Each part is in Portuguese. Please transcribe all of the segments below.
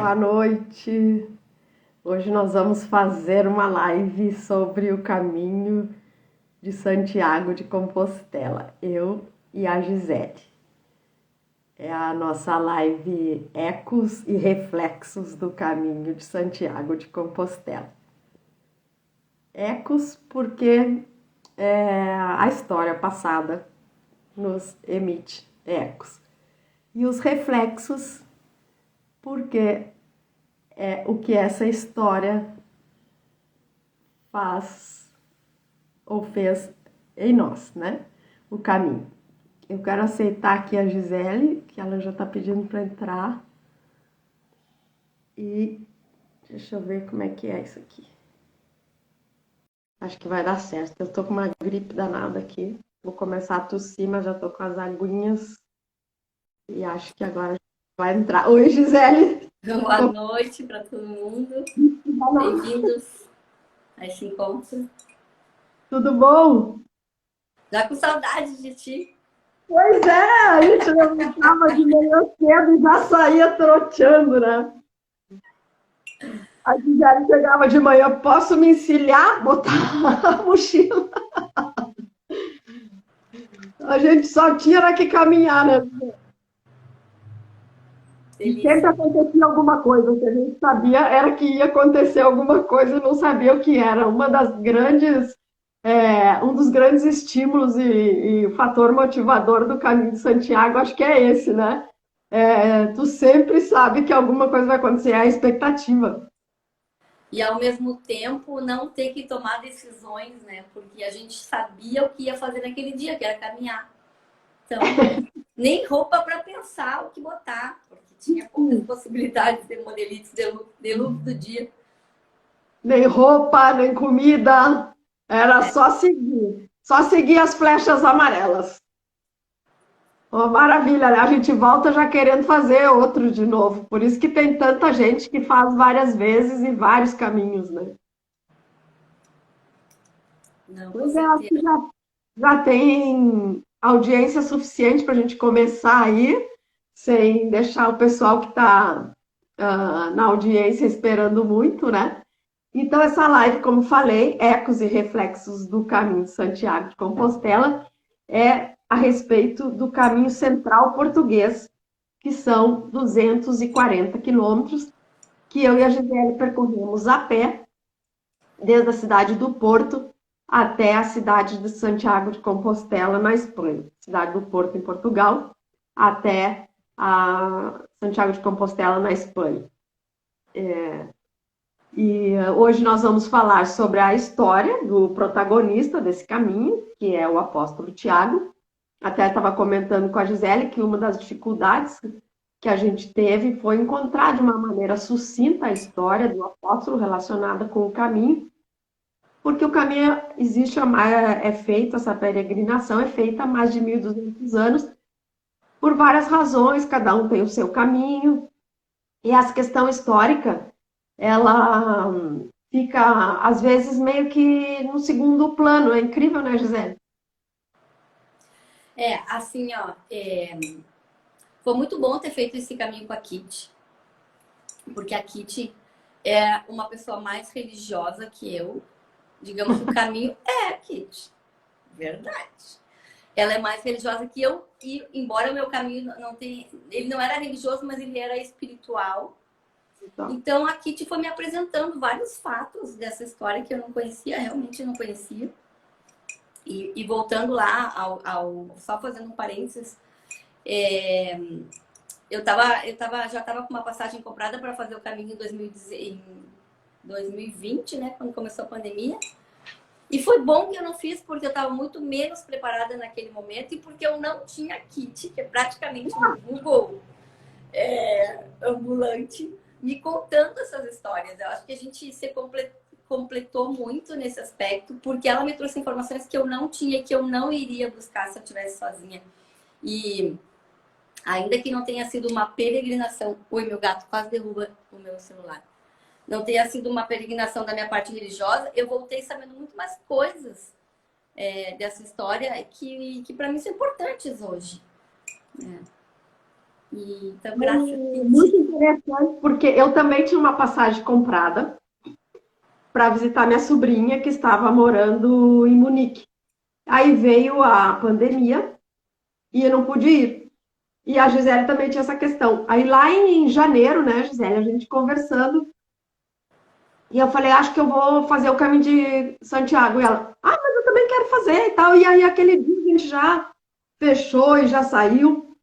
Boa noite. Hoje nós vamos fazer uma live sobre o caminho de Santiago de Compostela, eu e a Gisele. É a nossa live Ecos e Reflexos do caminho de Santiago de Compostela. Ecos porque a história passada nos emite ecos. E os reflexos porque é o que essa história faz ou fez em nós, né? O caminho. Eu quero aceitar aqui a Gisele, que ela já está pedindo para entrar. E deixa eu ver como é que é isso aqui. Acho que vai dar certo. Eu tô com uma gripe danada aqui. Vou começar a tossir, mas já tô com as aguinhas. E acho que agora vai entrar. Oi, Gisele! Boa noite para todo mundo. Bem-vindos a esse encontro. Tudo bom? Já com saudade de ti. Pois é, a gente levantava de manhã cedo e já saía troteando, né? A Gisele chegava de manhã, posso me encilhar? Botar a mochila. A gente só tinha que caminhar, né? E sempre Delícia. acontecia alguma coisa. O que a gente sabia era que ia acontecer alguma coisa e não sabia o que era. Um dos grandes estímulos e o fator motivador do Caminho de Santiago, acho que é esse, né? Tu sempre sabe que alguma coisa vai acontecer, é a expectativa. E ao mesmo tempo não ter que tomar decisões, né? Porque a gente sabia o que ia fazer naquele dia, que era caminhar. Então, nem roupa para pensar o que botar, porque tinha poucas possibilidades de modelitos de look do dia. Nem roupa, nem comida, era só seguir as flechas amarelas. Uma maravilha, né? A gente volta já querendo fazer outro de novo. Por isso que tem tanta gente que faz várias vezes e vários caminhos, né? Não, com Pois é, acho que certeza. já tem audiência suficiente para a gente começar aí, sem deixar o pessoal que está na audiência esperando muito, né? Então, essa live, como falei, Ecos e Reflexos do Caminho de Santiago de Compostela, é a respeito do caminho central português, que são 240 quilômetros, que eu e a Gisele percorremos a pé, desde a cidade do Porto até a cidade de Santiago de Compostela, na Espanha. Cidade do Porto, em Portugal, até a Santiago de Compostela, na Espanha. E hoje nós vamos falar sobre a história do protagonista desse caminho, que é o apóstolo Tiago. Até estava comentando com a Gisele que uma das dificuldades que a gente teve foi encontrar de uma maneira sucinta a história do apóstolo relacionada com o caminho, porque o caminho existe, é feito, essa peregrinação é feita há mais de 1.200 anos, por várias razões, cada um tem o seu caminho, e essa questão histórica, ela fica, às vezes, meio que no segundo plano. É incrível, né, Gisele? Assim, ó, foi muito bom ter feito esse caminho com a Kitty, porque a Kitty é uma pessoa mais religiosa que eu. Digamos que o caminho é, Kitty. Verdade. Ela é mais religiosa que eu, e embora o meu caminho não tenha. Ele não era religioso, mas ele era espiritual. Então, Então a Kitty foi me apresentando vários fatos dessa história que eu não conhecia, realmente não conhecia. E voltando lá só fazendo um parênteses, já estava com uma passagem comprada para fazer o caminho em 2020, né? Quando começou a pandemia. E foi bom que eu não fiz, porque eu estava muito menos preparada naquele momento e porque eu não tinha kit, que é praticamente um Google ambulante, me contando essas histórias. Eu acho que a gente se completou muito nesse aspecto, porque ela me trouxe informações que eu não tinha e que eu não iria buscar se eu estivesse sozinha. E ainda que não tenha sido uma peregrinação... Oi, meu gato quase derruba o meu celular. Não tenha sido uma peregrinação da minha parte religiosa, eu voltei sabendo muito mais coisas dessa história que para mim são importantes hoje. E, então, graças a Muito Deus. interessante, porque eu também tinha uma passagem comprada para visitar minha sobrinha que estava morando em Munique. Aí veio a pandemia e eu não pude ir. E a Gisele também tinha essa questão. Aí lá em janeiro, né, Gisele, a gente conversando, e eu falei, acho que eu vou fazer o caminho de Santiago. E ela, mas eu também quero fazer e tal. E aí aquele dia a gente já fechou e já saiu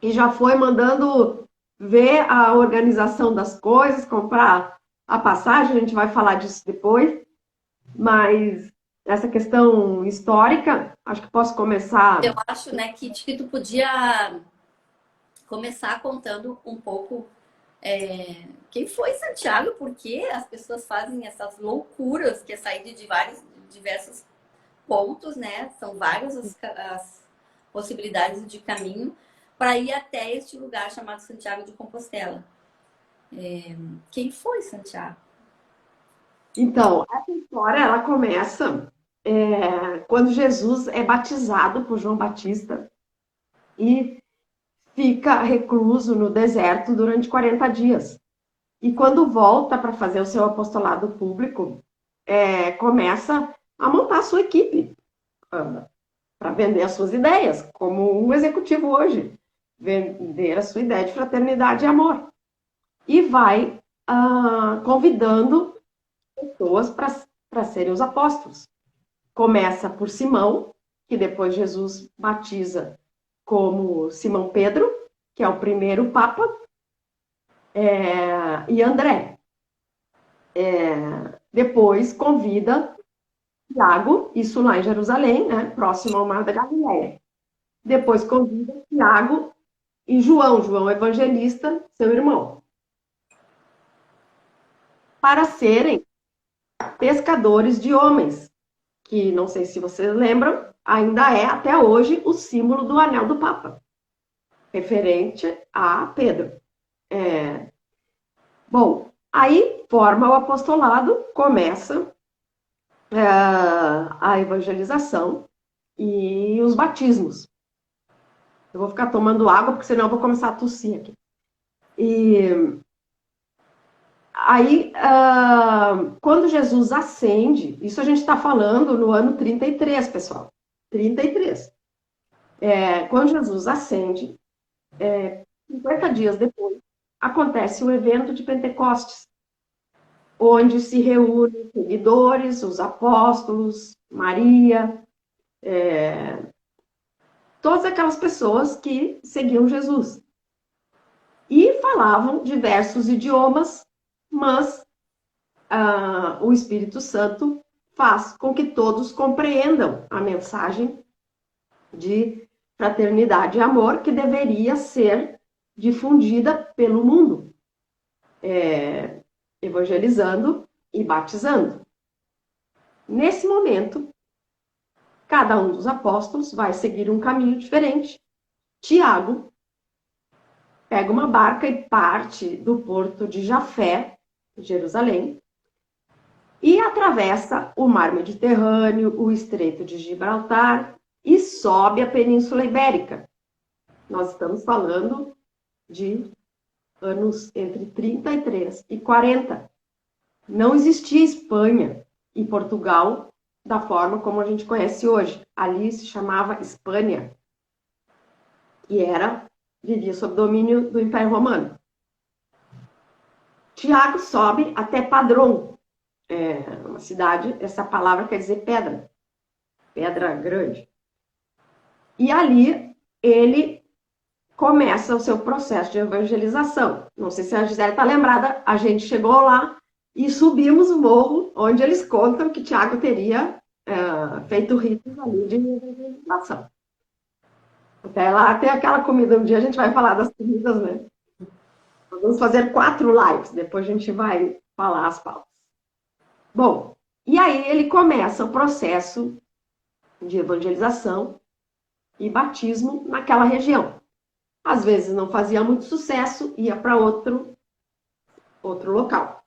e já foi mandando ver a organização das coisas, comprar a passagem, a gente vai falar disso depois, mas essa questão histórica, acho que posso Eu começar. acho, né, que tu podia começar contando um pouco quem foi Santiago, porque as pessoas fazem essas loucuras que é sair de vários, diversos pontos, né? São várias as possibilidades de caminho para ir até este lugar chamado Santiago de Compostela. Quem foi Santiago? Então, essa história ela começa quando Jesus é batizado por João Batista e fica recluso no deserto durante 40 dias. E quando volta para fazer o seu apostolado público, começa a montar a sua equipe para vender as suas ideias, como um executivo hoje, vender a sua ideia de fraternidade e amor. E vai convidando pessoas para serem os apóstolos. Começa por Simão, que depois Jesus batiza como Simão Pedro, que é o primeiro papa, e André. Depois convida Tiago, isso lá em Jerusalém, né, próximo ao Mar da Galileia. Depois convida Tiago e João Evangelista, seu irmão, para serem pescadores de homens, que não sei se vocês lembram, ainda é até hoje o símbolo do anel do Papa, referente a Pedro. Bom, aí forma o apostolado, começa a evangelização e os batismos. Eu vou ficar tomando água, porque senão eu vou começar a tossir aqui. E aí, quando Jesus ascende, isso a gente está falando no ano 33, pessoal. 33. Quando Jesus ascende, 50 dias depois, acontece o evento de Pentecostes, onde se reúnem os seguidores, os apóstolos, Maria, todas aquelas pessoas que seguiam Jesus. E falavam diversos idiomas, mas o Espírito Santo faz com que todos compreendam a mensagem de fraternidade e amor que deveria ser difundida pelo mundo, evangelizando e batizando. Nesse momento, cada um dos apóstolos vai seguir um caminho diferente. Tiago pega uma barca e parte do porto de Jafé, Jerusalém, e atravessa o Mar Mediterrâneo, o Estreito de Gibraltar e sobe a Península Ibérica. Nós estamos falando de anos entre 33 e 40. Não existia Espanha e Portugal da forma como a gente conhece hoje. Ali se chamava Espanha e vivia sob domínio do Império Romano. Tiago sobe até Padrón, uma cidade, essa palavra quer dizer pedra, pedra grande. E ali ele começa o seu processo de evangelização. Não sei se a Gisele está lembrada, a gente chegou lá e subimos o morro, onde eles contam que Tiago teria feito ritos ali de evangelização. Até lá tem aquela comida, um dia a gente vai falar das comidas, né? Vamos fazer 4 lives, depois a gente vai falar as pautas. Bom, e aí ele começa o processo de evangelização e batismo naquela região. Às vezes não fazia muito sucesso, ia para outro local.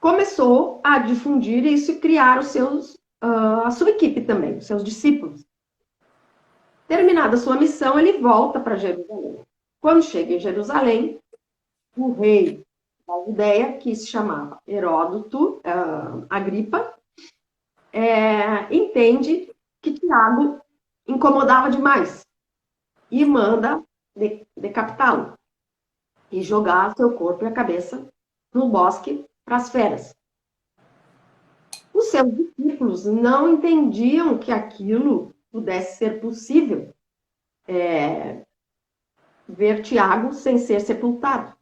Começou a difundir isso e criar a sua equipe também, os seus discípulos. Terminada a sua missão, ele volta para Jerusalém. Quando chega em Jerusalém, o rei da Judéia, que se chamava Heródoto Agripa, entende que Tiago incomodava demais e manda decapitá-lo e jogar seu corpo e a cabeça no bosque para as feras. Os seus discípulos não entendiam que aquilo pudesse ser possível, ver Tiago sem ser sepultado.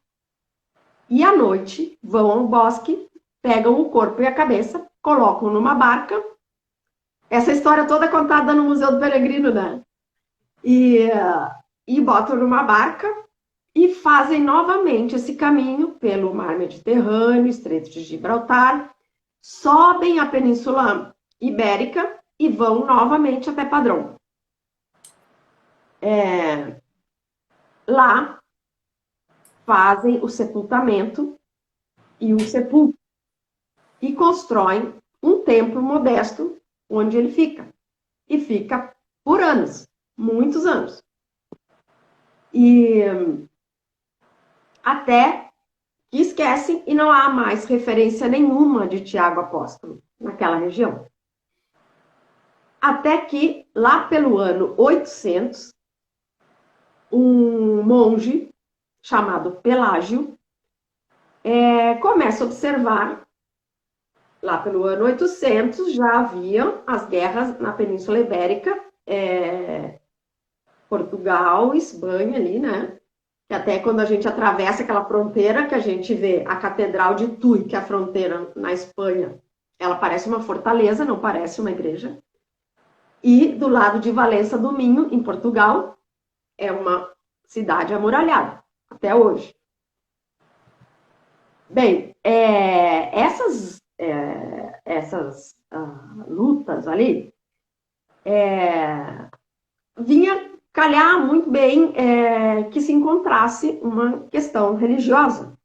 E à noite vão ao bosque, pegam o corpo e a cabeça, colocam numa barca. Essa história toda é contada no Museu do Peregrino, né? E botam numa barca e fazem novamente esse caminho pelo Mar Mediterrâneo, Estreito de Gibraltar, sobem a Península Ibérica e vão novamente até Padrão. Lá fazem o sepultamento e o sepulcro e constroem um templo modesto onde ele fica. E fica por anos, muitos anos. E até que esquecem e não há mais referência nenhuma de Tiago Apóstolo naquela região. Até que, lá pelo ano 800, um monge chamado Pelágio começa a observar, lá pelo ano 800, já haviam as guerras na Península Ibérica, Portugal, Espanha ali, né? Que até quando a gente atravessa aquela fronteira, que a gente vê a Catedral de Tui, que é a fronteira na Espanha, ela parece uma fortaleza, não parece uma igreja. E do lado de Valença do Minho, em Portugal, é uma cidade amuralhada, até hoje. Bem, essas lutas ali vinha calhar muito bem que se encontrasse uma questão religiosa.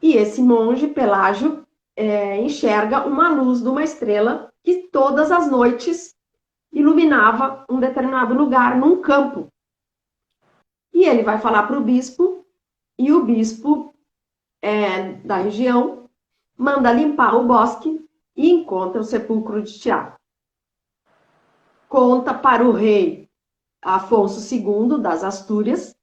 E esse monge, Pelágio, enxerga uma luz de uma estrela que todas as noites iluminava um determinado lugar num campo. E ele vai falar para o bispo, e o bispo da região manda limpar o bosque e encontra o sepulcro de Tiago. Conta para o rei Afonso II das Astúrias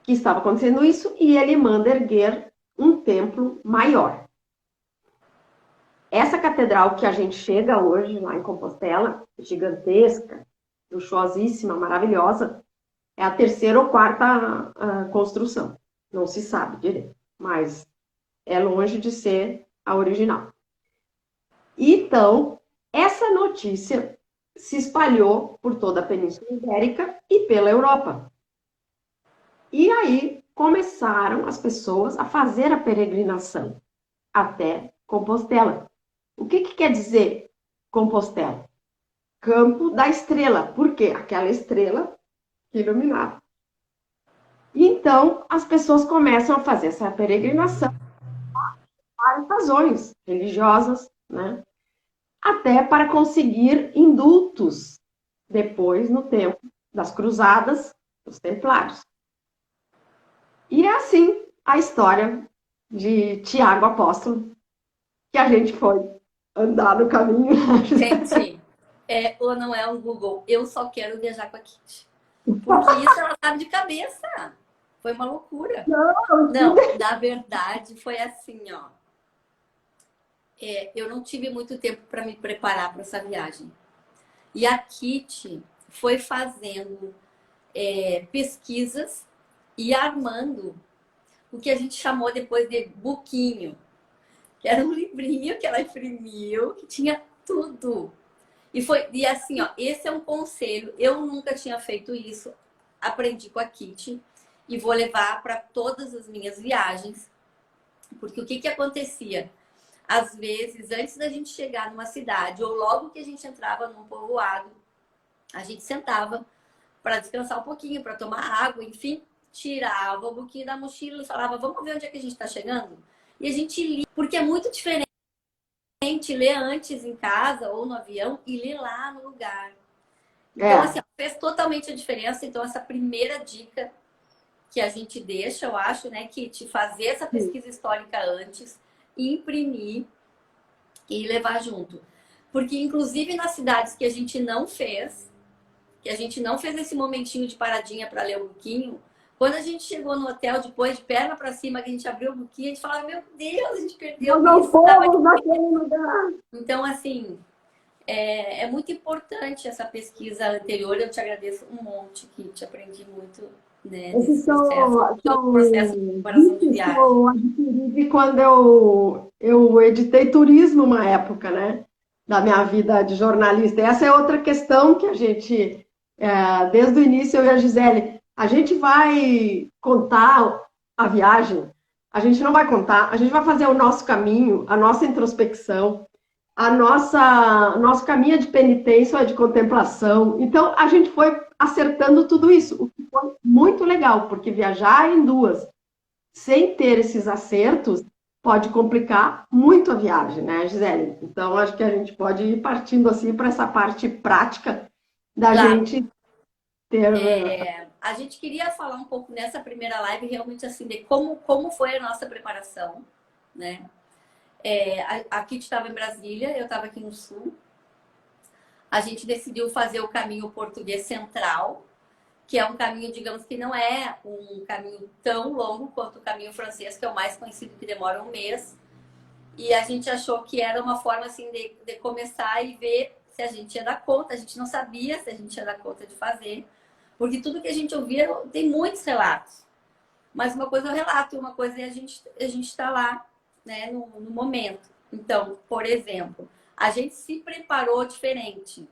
que estava acontecendo isso e ele manda erguer um templo maior. Essa catedral que a gente chega hoje lá em Compostela, gigantesca, luxuosíssima, maravilhosa, é a terceira ou quarta construção. Não se sabe direito, mas é longe de ser a original. Então, essa notícia se espalhou por toda a Península Ibérica e pela Europa. E aí começaram as pessoas a fazer a peregrinação até Compostela. O que quer dizer Compostela? Campo da Estrela. Por quê? Aquela estrela que iluminava. E então as pessoas começam a fazer essa peregrinação por várias razões religiosas, né? Até para conseguir indultos depois, no tempo das cruzadas, dos templários. E é assim a história de Tiago Apóstolo, que a gente foi andar no caminho. Gente, ou não é um Google, eu só quero viajar com a Kitty. Porque isso ela sabe de cabeça. Foi uma loucura. Não, na verdade, foi assim, ó. Eu não tive muito tempo para me preparar para essa viagem. E a Kitty foi fazendo pesquisas e armando o que a gente chamou depois de buquinho, que era um livrinho que ela imprimiu, que tinha tudo. E assim, ó, esse é um conselho. Eu nunca tinha feito isso. Aprendi com a Kitty e vou levar para todas as minhas viagens. Porque o que acontecia? Às vezes, antes da gente chegar numa cidade, ou logo que a gente entrava num povoado, a gente sentava para descansar um pouquinho, para tomar água, enfim, tirava o buquinho da mochila e falava, vamos ver onde é que a gente está chegando? E a gente lia, porque é muito diferente ler antes em casa ou no avião e ler lá no lugar. Então, assim, fez totalmente a diferença. Então, essa primeira dica que a gente deixa, eu acho, né, que te fazer essa Sim. pesquisa histórica antes, imprimir e levar junto. Porque, inclusive, nas cidades que a gente não fez esse momentinho de paradinha para ler o Buquinho, quando a gente chegou no hotel, depois de perna para cima, que a gente abriu o Buquinho, a gente falava, meu Deus, a gente perdeu Nós não isso. Tava fomos aqui. naquele lugar. Então, assim, é muito importante essa pesquisa anterior. Eu te agradeço um monte, que te aprendi muito, né, nesse Esses processo, todo o processo de são preparação de vícios que viagem. eu adquiri de quando eu editei turismo uma época, né? Da minha vida de jornalista. E essa é outra questão que a gente, desde o início, eu e a Gisele, a gente vai contar a viagem, a gente não vai contar, a gente vai fazer o nosso caminho, a nossa introspecção, nosso caminho é de penitência ou é de contemplação. Então, a gente foi acertando tudo isso, o que foi muito legal, porque viajar em duas, sem ter esses acertos, pode complicar muito a viagem, né, Gisele? Então, acho que a gente pode ir partindo assim para essa parte prática da Claro, gente ter. a gente queria falar um pouco nessa primeira live, realmente assim, de como foi a nossa preparação, né? A Kit estava em Brasília, eu estava aqui no Sul. A gente decidiu fazer o caminho português central, que é um caminho, digamos que não é um caminho tão longo quanto o caminho francês, que é o mais conhecido, que demora um mês. E a gente achou que era uma forma assim de começar e ver se a gente ia dar conta. A gente não sabia se a gente ia dar conta de fazer, porque tudo que a gente ouvia tem muitos relatos. Mas uma coisa é o relato, uma coisa é a gente estar lá, né, no momento. Então, por exemplo, a gente se preparou diferente.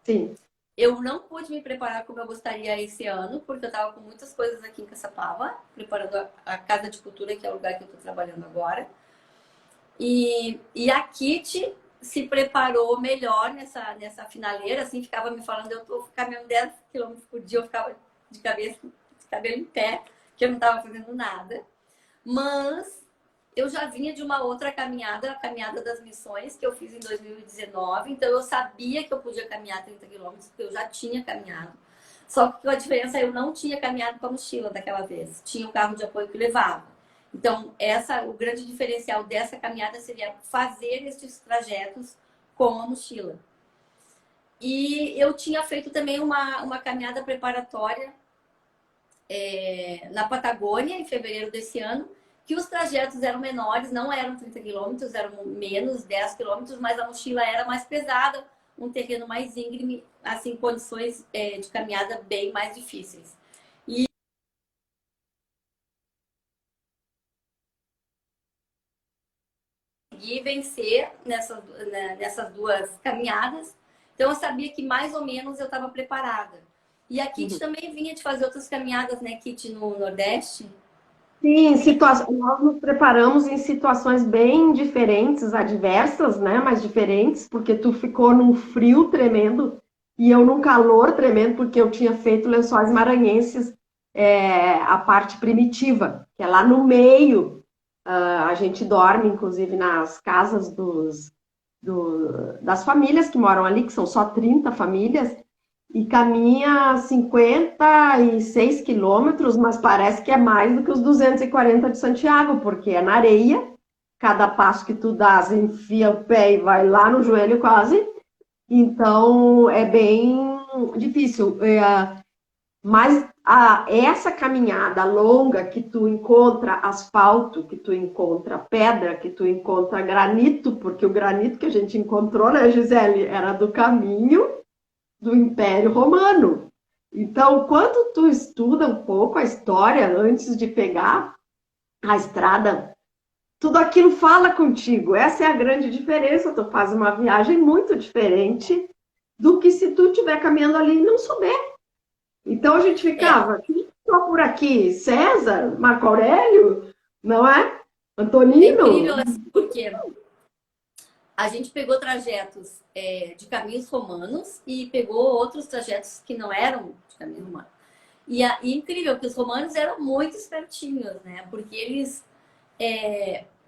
Sim. Eu não pude me preparar como eu gostaria esse ano, porque eu estava com muitas coisas aqui em Caçapava, preparando a Casa de Cultura, que é o lugar que eu estou trabalhando agora. E a Kit se preparou melhor nessa finaleira, assim, ficava me falando, eu tô caminhando 10 quilômetros por dia, eu ficava de cabeça, de cabelo em pé, que eu não estava fazendo nada. Mas eu já vinha de uma outra caminhada, a caminhada das missões, que eu fiz em 2019, então eu sabia que eu podia caminhar 30 quilômetros, porque eu já tinha caminhado. Só que com a diferença, eu não tinha caminhado com a mochila daquela vez, tinha o carro de apoio que levava. Então, o grande diferencial dessa caminhada seria fazer esses trajetos com a mochila. E eu tinha feito também uma caminhada preparatória na Patagônia, em fevereiro desse ano, que os trajetos eram menores, não eram 30 quilômetros, eram menos 10 quilômetros, mas a mochila era mais pesada, um terreno mais íngreme, assim, condições de caminhada bem mais difíceis. Consegui vencer nessas duas caminhadas. Então, eu sabia que mais ou menos eu estava preparada. E a Kit também vinha de fazer outras caminhadas, né, Kit, no Nordeste. Sim, nós nos preparamos em situações bem diferentes, adversas, né? Mas diferentes, porque tu ficou num frio tremendo e eu num calor tremendo, porque eu tinha feito Lençóis Maranhenses, a parte primitiva, que é lá no meio. A gente dorme, inclusive, nas casas das famílias que moram ali, que são só 30 famílias, e caminha 56 quilômetros, mas parece que é mais do que os 240 de Santiago, porque é na areia, cada passo que tu dás, enfia o pé e vai lá no joelho quase, então é bem difícil. Mas essa caminhada longa que tu encontra asfalto, que tu encontra pedra, que tu encontra granito, porque o granito que a gente encontrou, né, Gisele, era do caminho do Império Romano. Então, quando tu estuda um pouco a história antes de pegar a estrada, tudo aquilo fala contigo. Essa é a grande diferença. Tu faz uma viagem muito diferente do que se tu estiver caminhando ali e não souber. Então a gente É, ficava, quem passou por aqui? César? Marco Aurélio? Não é? é incrível, Antonino? assim, porque a gente pegou trajetos de caminhos romanos e pegou outros trajetos que não eram de caminho romano. E incrível, porque os romanos eram muito espertinhos, né? Porque eles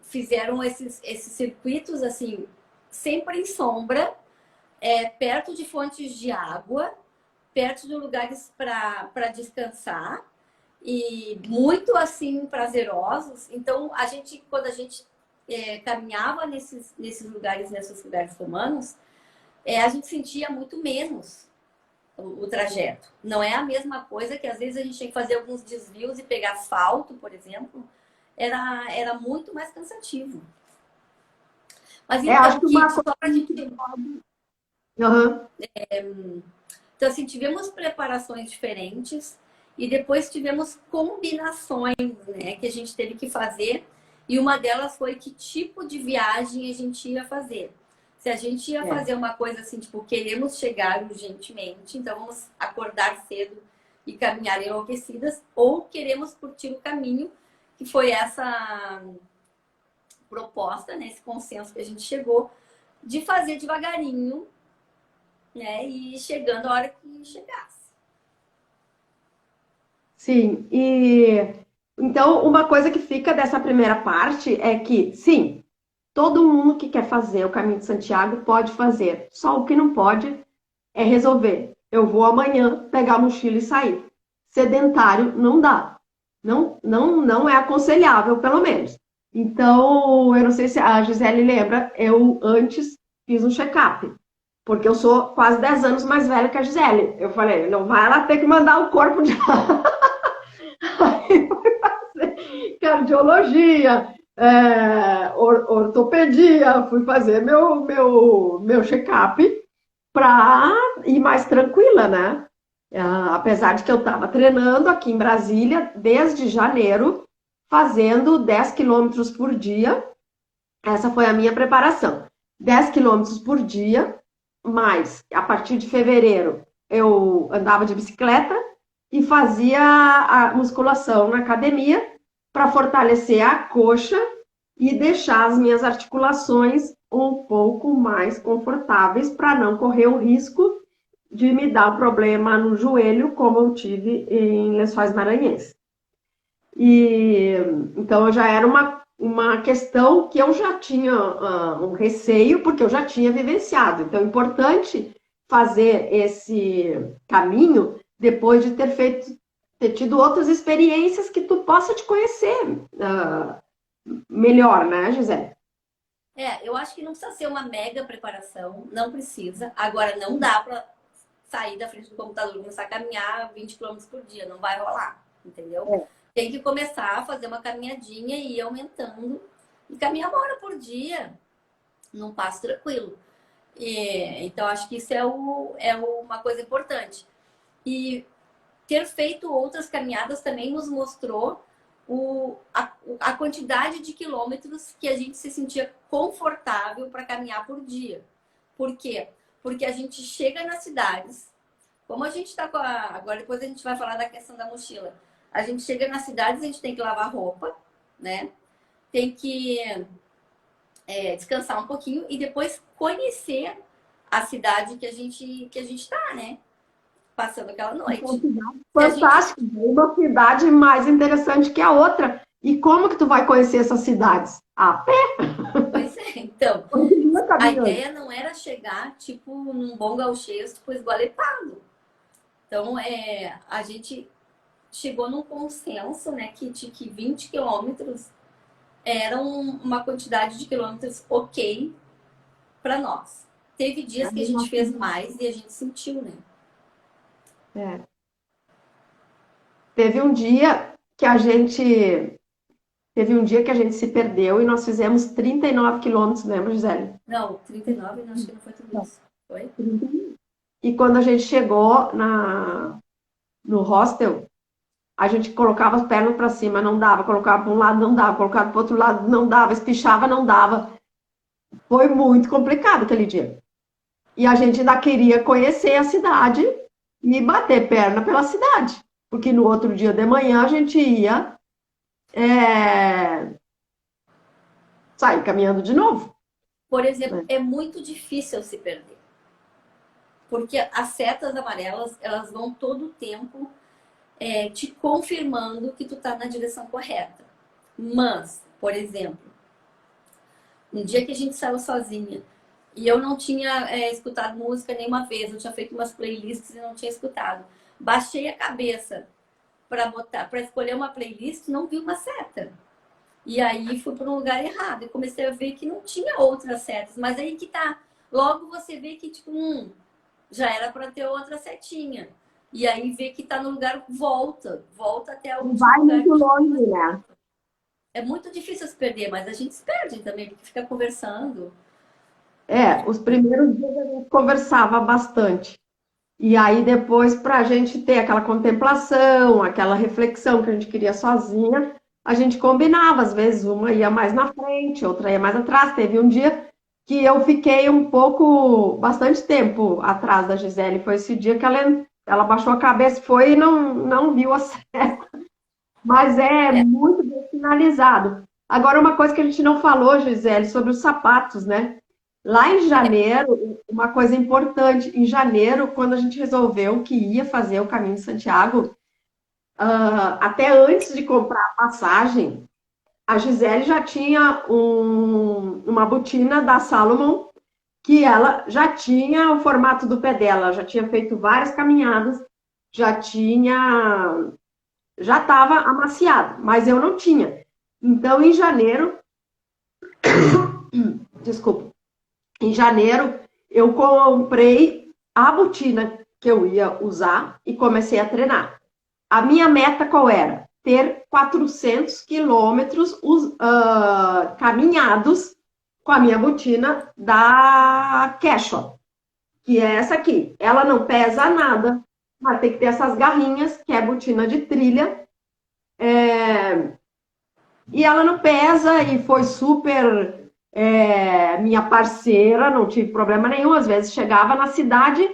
fizeram esses circuitos, assim, sempre em sombra, perto de fontes de água, perto de lugares para descansar. e muito assim prazerosos. Então, quando a gente caminhava nesses lugares romanos, a gente sentia muito menos o trajeto. Não é a mesma coisa que às vezes a gente tinha que fazer alguns desvios e pegar asfalto, por exemplo. Era muito mais cansativo. Mas Acho então, que uma Kit, coisa só pra que a gente gente. pode. Aham. Então, assim, tivemos preparações diferentes e depois tivemos combinações, né, que a gente teve que fazer. E uma delas foi que tipo de viagem a gente ia fazer. Se a gente ia É. fazer uma coisa assim, tipo, queremos chegar urgentemente, então vamos acordar cedo e caminhar enlouquecidas, ou queremos curtir o caminho, que foi essa proposta, né, esse consenso que a gente chegou, de fazer devagarinho, né, e chegando a hora que chegasse. Sim, e então uma coisa que fica dessa primeira parte é que, sim, todo mundo que quer fazer o Caminho de Santiago pode fazer. Só o que não pode é resolver. Eu vou amanhã pegar a mochila e sair. Sedentário não dá. Não, não, não é aconselhável, pelo menos. Então, eu não sei se a Gisele lembra, eu antes fiz um check-up, porque eu sou quase 10 anos mais velha que a Gisele. Eu falei, não vai ela ter que mandar o corpo de cardiologia, ortopedia, fui fazer meu check-up para ir mais tranquila, né? Apesar de que eu estava treinando aqui em Brasília desde janeiro, fazendo 10 quilômetros por dia. Essa foi a minha preparação. 10 quilômetros por dia, mas a partir de fevereiro eu andava de bicicleta e fazia a musculação na academia para fortalecer a coxa e deixar as minhas articulações um pouco mais confortáveis para não correr o risco de me dar um problema no joelho, como eu tive em Lençóis Maranhenses. E então já era uma questão que eu já tinha um receio, porque eu já tinha vivenciado. Então é importante fazer esse caminho depois de ter tido outras experiências que tu possa te conhecer melhor, né, Gisele? Eu acho que não precisa ser uma mega preparação, não precisa. Agora, não dá para sair da frente do computador e começar a caminhar 20 quilômetros por dia, não vai rolar, entendeu? Tem que começar a fazer uma caminhadinha e ir aumentando e caminhar 1 hora por dia, num passo tranquilo. Então, acho que isso é uma coisa importante. E ter feito outras caminhadas também nos mostrou a quantidade de quilômetros que a gente se sentia confortável para caminhar por dia. Por quê? Porque a gente chega nas cidades, como a gente está com agora depois a gente vai falar da questão da mochila. A gente chega nas cidades, a gente tem que lavar roupa, né? Tem que descansar um pouquinho e depois conhecer a cidade que a gente tá, né? Passando aquela noite. Fantástico, uma cidade mais interessante que a outra. E como que tu vai conhecer essas cidades? A pé? Pois é, então. A ideia não era chegar, tipo, num bom gauchês, tipo, esgualepado. Então, a gente chegou num consenso, né, de que 20 quilômetros era uma quantidade de quilômetros ok para nós. Teve dias que a gente fez mais e a gente sentiu, né? Teve um dia que a gente se perdeu e nós fizemos 39 quilômetros, lembra, Gisele? Não, 39, não, acho que não foi tudo isso. Foi? E quando a gente chegou no hostel, a gente colocava as pernas para cima, não dava, colocava para um lado, não dava, colocava para o outro lado, não dava, espichava, não dava. Foi muito complicado aquele dia. E a gente ainda queria conhecer a cidade e bater perna pela cidade. Porque no outro dia de manhã a gente ia sair caminhando de novo. Por exemplo, é muito difícil se perder. Porque as setas amarelas, elas vão todo o tempo te confirmando que tu tá na direção correta. Mas, por exemplo, um dia que a gente saiu sozinha e eu não tinha escutado música nenhuma vez, eu tinha feito umas playlists e não tinha escutado. Baixei a cabeça para escolher uma playlist, não vi uma seta. E aí fui para um lugar errado e comecei a ver que não tinha outras setas. Mas aí que tá. Logo você vê que, tipo, já era para ter outra setinha. E aí vê que tá no lugar, volta até o Não último vai lugar muito que longe, né? é muito difícil se perder, mas a gente se perde também, porque fica conversando. É, os primeiros dias a gente conversava bastante. E aí depois, para a gente ter aquela contemplação, aquela reflexão que a gente queria sozinha, a gente combinava. Às vezes uma ia mais na frente, outra ia mais atrás. Teve um dia que eu fiquei um pouco, bastante tempo atrás da Gisele. Foi esse dia que ela baixou a cabeça, foi e não viu a série. Mas é É, muito bem finalizado. Agora, uma coisa que a gente não falou, Gisele, sobre os sapatos, né? Lá em janeiro, uma coisa importante, em janeiro, quando a gente resolveu que ia fazer o Caminho de Santiago, até antes de comprar a passagem, a Gisele já tinha uma botina da Salomon, que ela já tinha o formato do pé dela, já tinha feito várias caminhadas, já estava amaciado, mas eu não tinha. Então, em janeiro, desculpa, em janeiro, eu comprei a botina que eu ia usar e comecei a treinar. A minha meta qual era? Ter 400 quilômetros caminhados com a minha botina da Cashon, que é essa aqui. Ela não pesa nada, mas tem que ter essas garrinhas, que é botina de trilha. E ela não pesa e foi super minha parceira, não tive problema nenhum. Às vezes chegava na cidade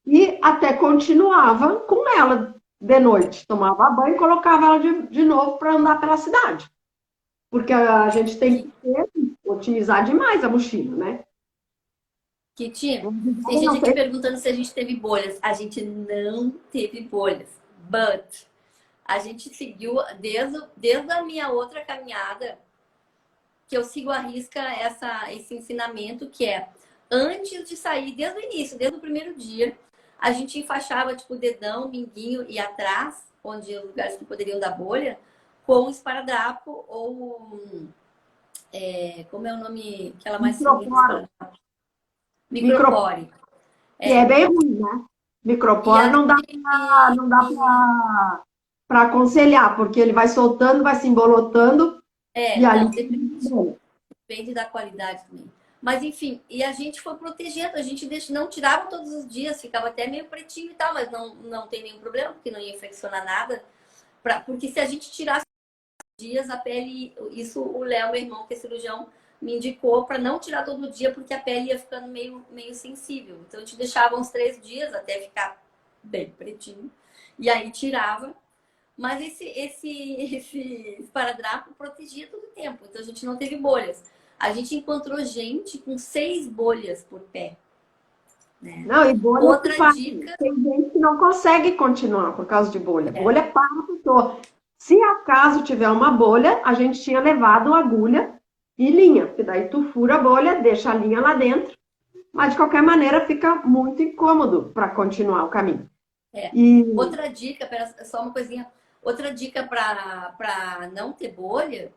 e até continuava com ela de noite. Tomava banho e colocava ela de novo para andar pela cidade. Porque a gente tem que, que otimizar demais a mochila, né? Kitty, tem gente Não aqui sei. perguntando se a gente teve bolhas. A gente não teve bolhas. But a gente seguiu desde a minha outra caminhada, que eu sigo à risca esse ensinamento, que é antes de sair, desde o início, desde o primeiro dia, a gente enfaixava tipo o dedão, minguinho e atrás, onde os lugares que poderiam dar bolha, com esparadrapo ou como é o nome, aquela mais fininha do Microporo. esparadrapo? Microporo, Micropore. que é É. bem ruim, né? E Microporo a não dá gente. não dá para aconselhar, porque ele vai soltando, vai se embolotando e ali. Não, depende da qualidade também. Mas enfim, e a gente foi protegendo, a gente não tirava todos os dias, ficava até meio pretinho e tal, mas não tem nenhum problema, porque não ia infeccionar nada. Porque se a gente tirasse dias, a pele, isso o Léo, meu irmão, que é cirurgião, me indicou para não tirar todo dia, porque a pele ia ficando meio sensível. Então a gente deixava uns 3 dias até ficar bem pretinho, e aí tirava. Mas esse esparadrapo protegia todo o tempo, então a gente não teve bolhas. A gente encontrou gente com 6 bolhas por pé, né? Não, e bolha que Outra faz. dica Tem gente que não consegue continuar por causa de bolha. é, Bolha para a pessoa. Se acaso tiver uma bolha, a gente tinha levado agulha e linha, porque daí tu fura a bolha, deixa a linha lá dentro, mas de qualquer maneira fica muito incômodo para continuar o caminho. é. E Outra dica, só uma coisinha. Outra dica para não ter bolha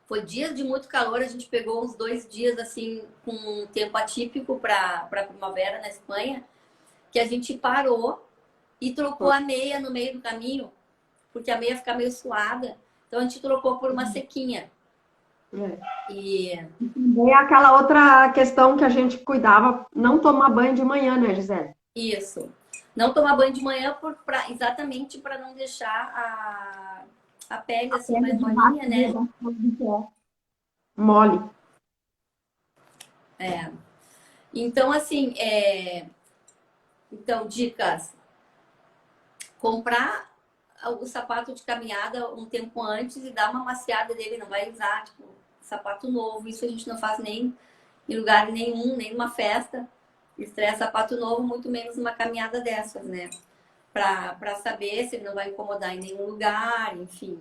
foi dias de muito calor. A gente pegou uns 2 dias assim com um tempo atípico para primavera na Espanha, que a gente parou e trocou a meia no meio do caminho, porque a meia fica meio suada. Então a gente trocou por uma sequinha. E também é aquela outra questão que a gente cuidava, não tomar banho de manhã, né, Gisele? isso. Não tomar banho de manhã exatamente para não deixar a pele assim Pele mais de molinha, macio, né? bastante mole. É. Então, assim, então, dicas. Comprar o sapato de caminhada um tempo antes e dar uma maciada dele. Não vai usar, tipo, sapato novo. Isso a gente não faz nem em lugar nenhum, nem numa festa. Estreia sapato novo, muito menos numa caminhada dessas, né? Para saber se ele não vai incomodar em nenhum lugar, enfim.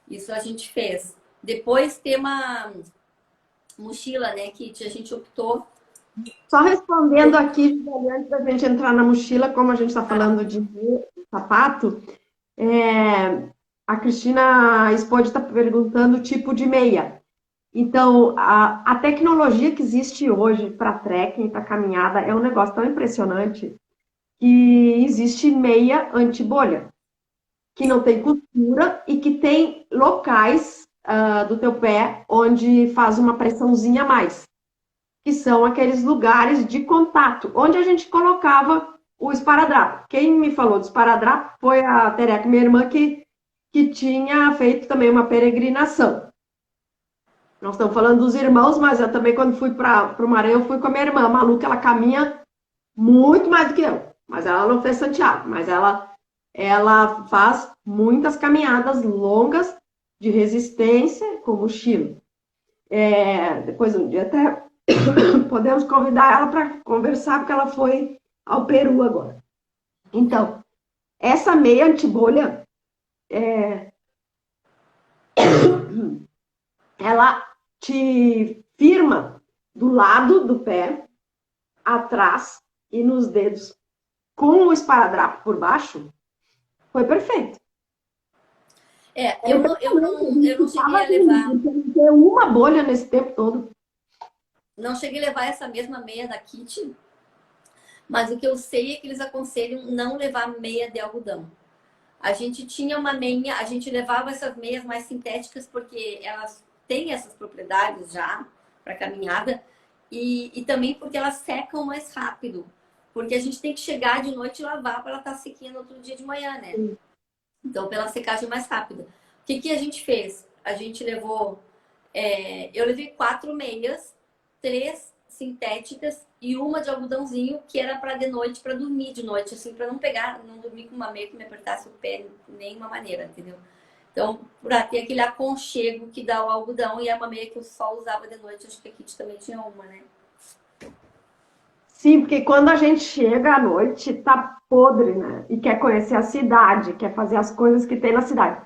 Isso a gente fez. Depois tem uma mochila, né, que a gente optou. Só respondendo aqui, Gisele, antes da gente entrar na mochila, como a gente está Ah, falando de sapato, A Cristina Spode está perguntando o tipo de meia. Então, a tecnologia que existe hoje para trekking, para caminhada, é um negócio tão impressionante que existe meia anti-bolha, que não tem costura e que tem locais do teu pé onde faz uma pressãozinha a mais, que são aqueles lugares de contato, onde a gente colocava o esparadrapo. Quem me falou do esparadrapo foi a Tereca, minha irmã, que tinha feito também uma peregrinação. Nós estamos falando dos irmãos, mas eu também, quando fui para o Maranhão, eu fui com a minha irmã. A Maluca, ela caminha muito mais do que eu. Mas ela não fez Santiago. Mas ela faz muitas caminhadas longas de resistência com mochila. Depois, um dia, até podemos convidar ela para conversar, porque ela foi ao Peru agora. Então, essa meia antibolha, ela te firma do lado do pé, atrás e nos dedos, com o esparadrapo por baixo, foi perfeito. Eu não cheguei a levar. Uma bolha nesse tempo todo. Não cheguei a levar essa mesma meia da Kit, mas o que eu sei é que eles aconselham não levar meia de algodão. A gente tinha uma meia, a gente levava essas meias mais sintéticas porque elas têm essas propriedades já para caminhada e também porque elas secam mais rápido. Porque a gente tem que chegar de noite e lavar para ela estar sequinha no outro dia de manhã, né? Então, pela secagem mais rápida. O que a gente fez? A gente levou... eu levei 4 meias, 3 sintéticas e uma de algodãozinho, que era para de noite, para dormir de noite, assim, para não pegar, não dormir com uma meia que me apertasse o pé de nenhuma maneira, entendeu? Então, para ter aquele aconchego que dá o algodão, e é uma meia que eu só usava de noite, acho que a Kit também tinha uma, né? Sim, porque quando a gente chega à noite, tá podre, né? E quer conhecer a cidade, quer fazer as coisas que tem na cidade.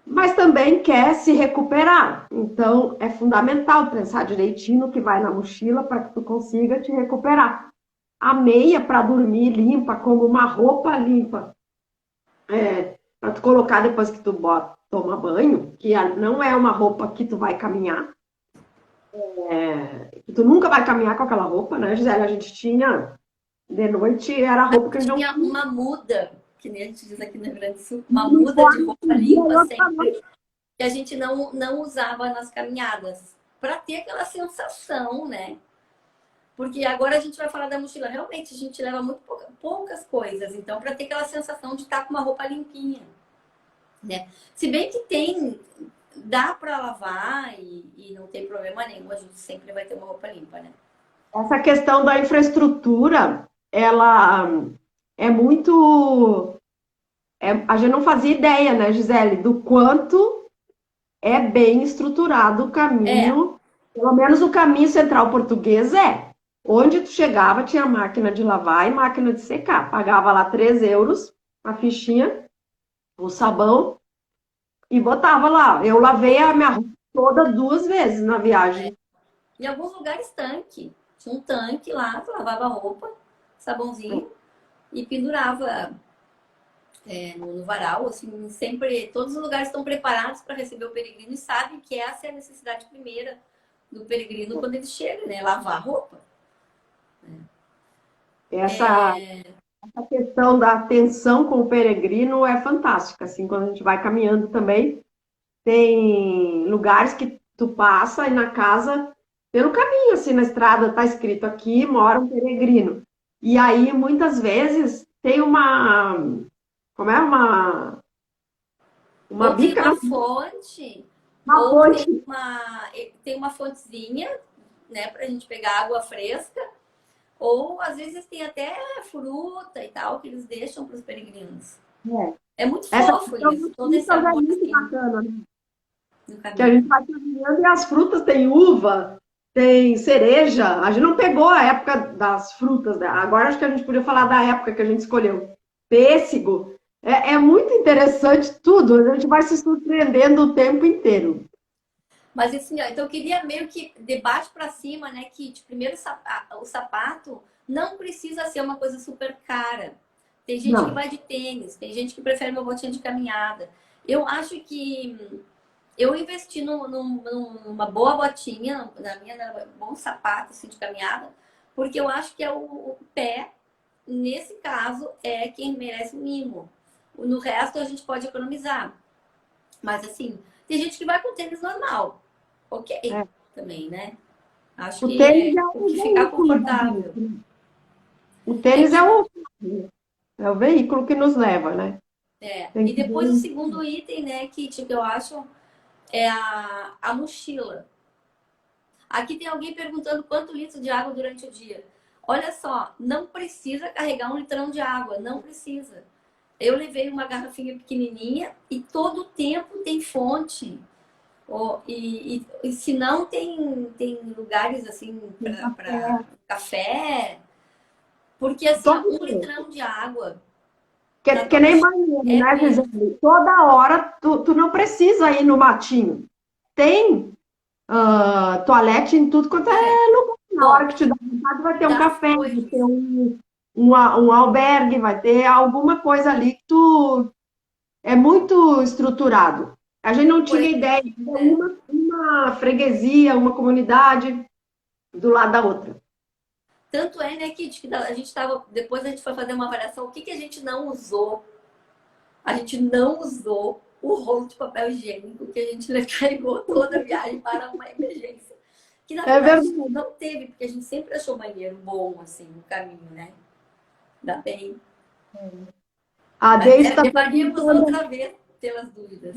Mas também quer se recuperar. Então, é fundamental pensar direitinho no que vai na mochila para que tu consiga te recuperar. A meia para dormir limpa, como uma roupa limpa, para tu colocar depois que tu toma banho, que não é uma roupa que tu vai caminhar, que tu nunca vai caminhar com aquela roupa, né, Gisele? A gente tinha, de noite, era a roupa que a gente não Tinha uma muda, que nem a gente diz aqui no Rio Grande do Sul, uma muda de uniforme roupa de dia e limpa outra sempre, que a gente não usava nas caminhadas, para ter aquela sensação, né? Porque agora a gente vai falar da mochila. Realmente, a gente leva muito poucas coisas. Então, para ter aquela sensação de estar com uma roupa limpinha, né? Se bem que dá para lavar e não tem problema nenhum. A gente sempre vai ter uma roupa limpa, né? Essa questão da infraestrutura, ela é muito. A gente não fazia ideia, né, Gisele, do quanto é bem estruturado o É, caminho, pelo menos o caminho central português é. Onde tu chegava, tinha máquina de lavar e máquina de secar. Pagava lá 3 euros a fichinha, o sabão, e botava lá. Eu lavei a minha roupa toda 2 vezes na viagem. em alguns lugares tanque. Tinha um tanque lá, tu lavava a roupa, sabãozinho, e pendurava no varal, assim, sempre, todos os lugares estão preparados para receber o peregrino e sabem que essa é a necessidade primeira do peregrino quando ele chega, né? Lavar a roupa. Essa, essa questão da atenção com o peregrino é fantástica. Assim, quando a gente vai caminhando também, tem lugares que tu passa e na casa, pelo caminho, assim, na estrada, tá escrito aqui mora um peregrino. E aí, muitas vezes, tem como é? Uma Ou tem bica, uma não, fonte, uma ou fonte. tem uma fontezinha, né, pra gente pegar água fresca, ou às vezes tem até fruta e tal que eles deixam para os peregrinos. É muito Essa fofo questão isso, das todo esse frutas é amor muito assim bacana, né? no Que a caminho. gente vai caminhando e as frutas tem uva, tem cereja. A gente não pegou a época das frutas, né? Agora acho que a gente podia falar da época que a gente escolheu. Pêssego. É muito interessante tudo. A gente vai se surpreendendo o tempo inteiro. Mas assim, ó, então eu queria meio que de baixo para cima, né, que primeiro o sapato não precisa ser uma coisa super cara. Tem gente que Não. vai de tênis, tem gente que prefere uma botinha de caminhada. Eu acho que eu investi numa boa botinha, bom sapato assim, de caminhada, porque eu acho que é o pé, nesse caso, é quem merece o mimo. No resto a gente pode economizar. Mas assim, tem gente que vai com tênis normal. Ok, É. também, né? Acho O que tênis é é o o que ficar veículo da confortável. gente, né? O É tênis que é o veículo que nos leva, né? Tem e que depois o ver. segundo item, né, Kit, que eu acho é a mochila. Aqui tem alguém perguntando quanto litro de água durante o dia. Olha só, não precisa carregar 1 litrão de água, não precisa. Eu levei uma garrafinha pequenininha e todo o tempo tem fonte. E se não, tem lugares assim Tem para café. café. Porque assim, ó, Todo um dia. litrão de água na Que tua nem mochila banheiro, é né, mesmo. Gisele? Toda hora tu não precisa ir no matinho. Tem toalete em tudo quanto É. é lugar. Na hora Bom, que te dá vontade, vai ter um das café, vai ter coisas. um albergue, vai ter alguma coisa ali que tu é muito estruturado. A gente não Por tinha exemplo, ideia de ter uma freguesia, uma comunidade do lado da outra. tanto é, né, Kit, que a gente tava. Depois a gente foi fazer uma avaliação. O que, que a gente não usou? A gente não usou o rolo de papel higiênico que a gente carregou toda a viagem para uma emergência. Que na É verdade a gente verdade. não teve, porque a gente sempre achou banheiro bom, assim, no caminho, né? Ainda bem. A Mas Deise está levaríamos perguntando. outra vez pelas dúvidas.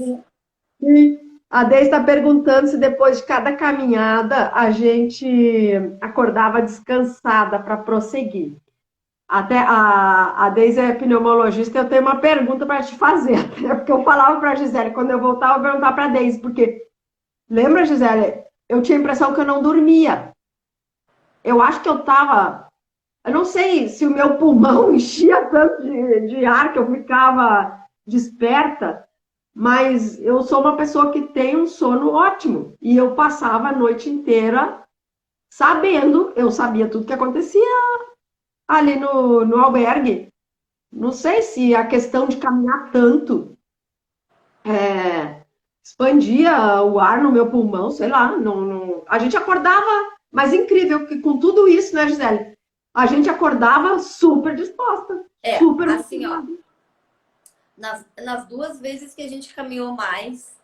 A Deise está perguntando se depois de cada caminhada a gente acordava descansada para prosseguir. Até a Deise é pneumologista, eu tenho uma pergunta para te fazer, até porque eu falava para a Gisele, quando eu voltava, eu perguntava para a Deise, porque lembra, Gisele, eu tinha a impressão que eu não dormia. Eu acho que eu estava, eu não sei se o meu pulmão enchia tanto de ar que eu ficava desperta, mas eu sou uma pessoa que tem um sono ótimo. E eu passava a noite inteira sabendo, eu sabia tudo que acontecia ali no albergue. Não sei se a questão de caminhar tanto expandia o ar no meu pulmão, sei lá. A gente acordava, mas incrível que com tudo isso, né, Gisele? A gente acordava super disposta, super Assim, ó, motivada. nas 2 vezes que a gente caminhou mais,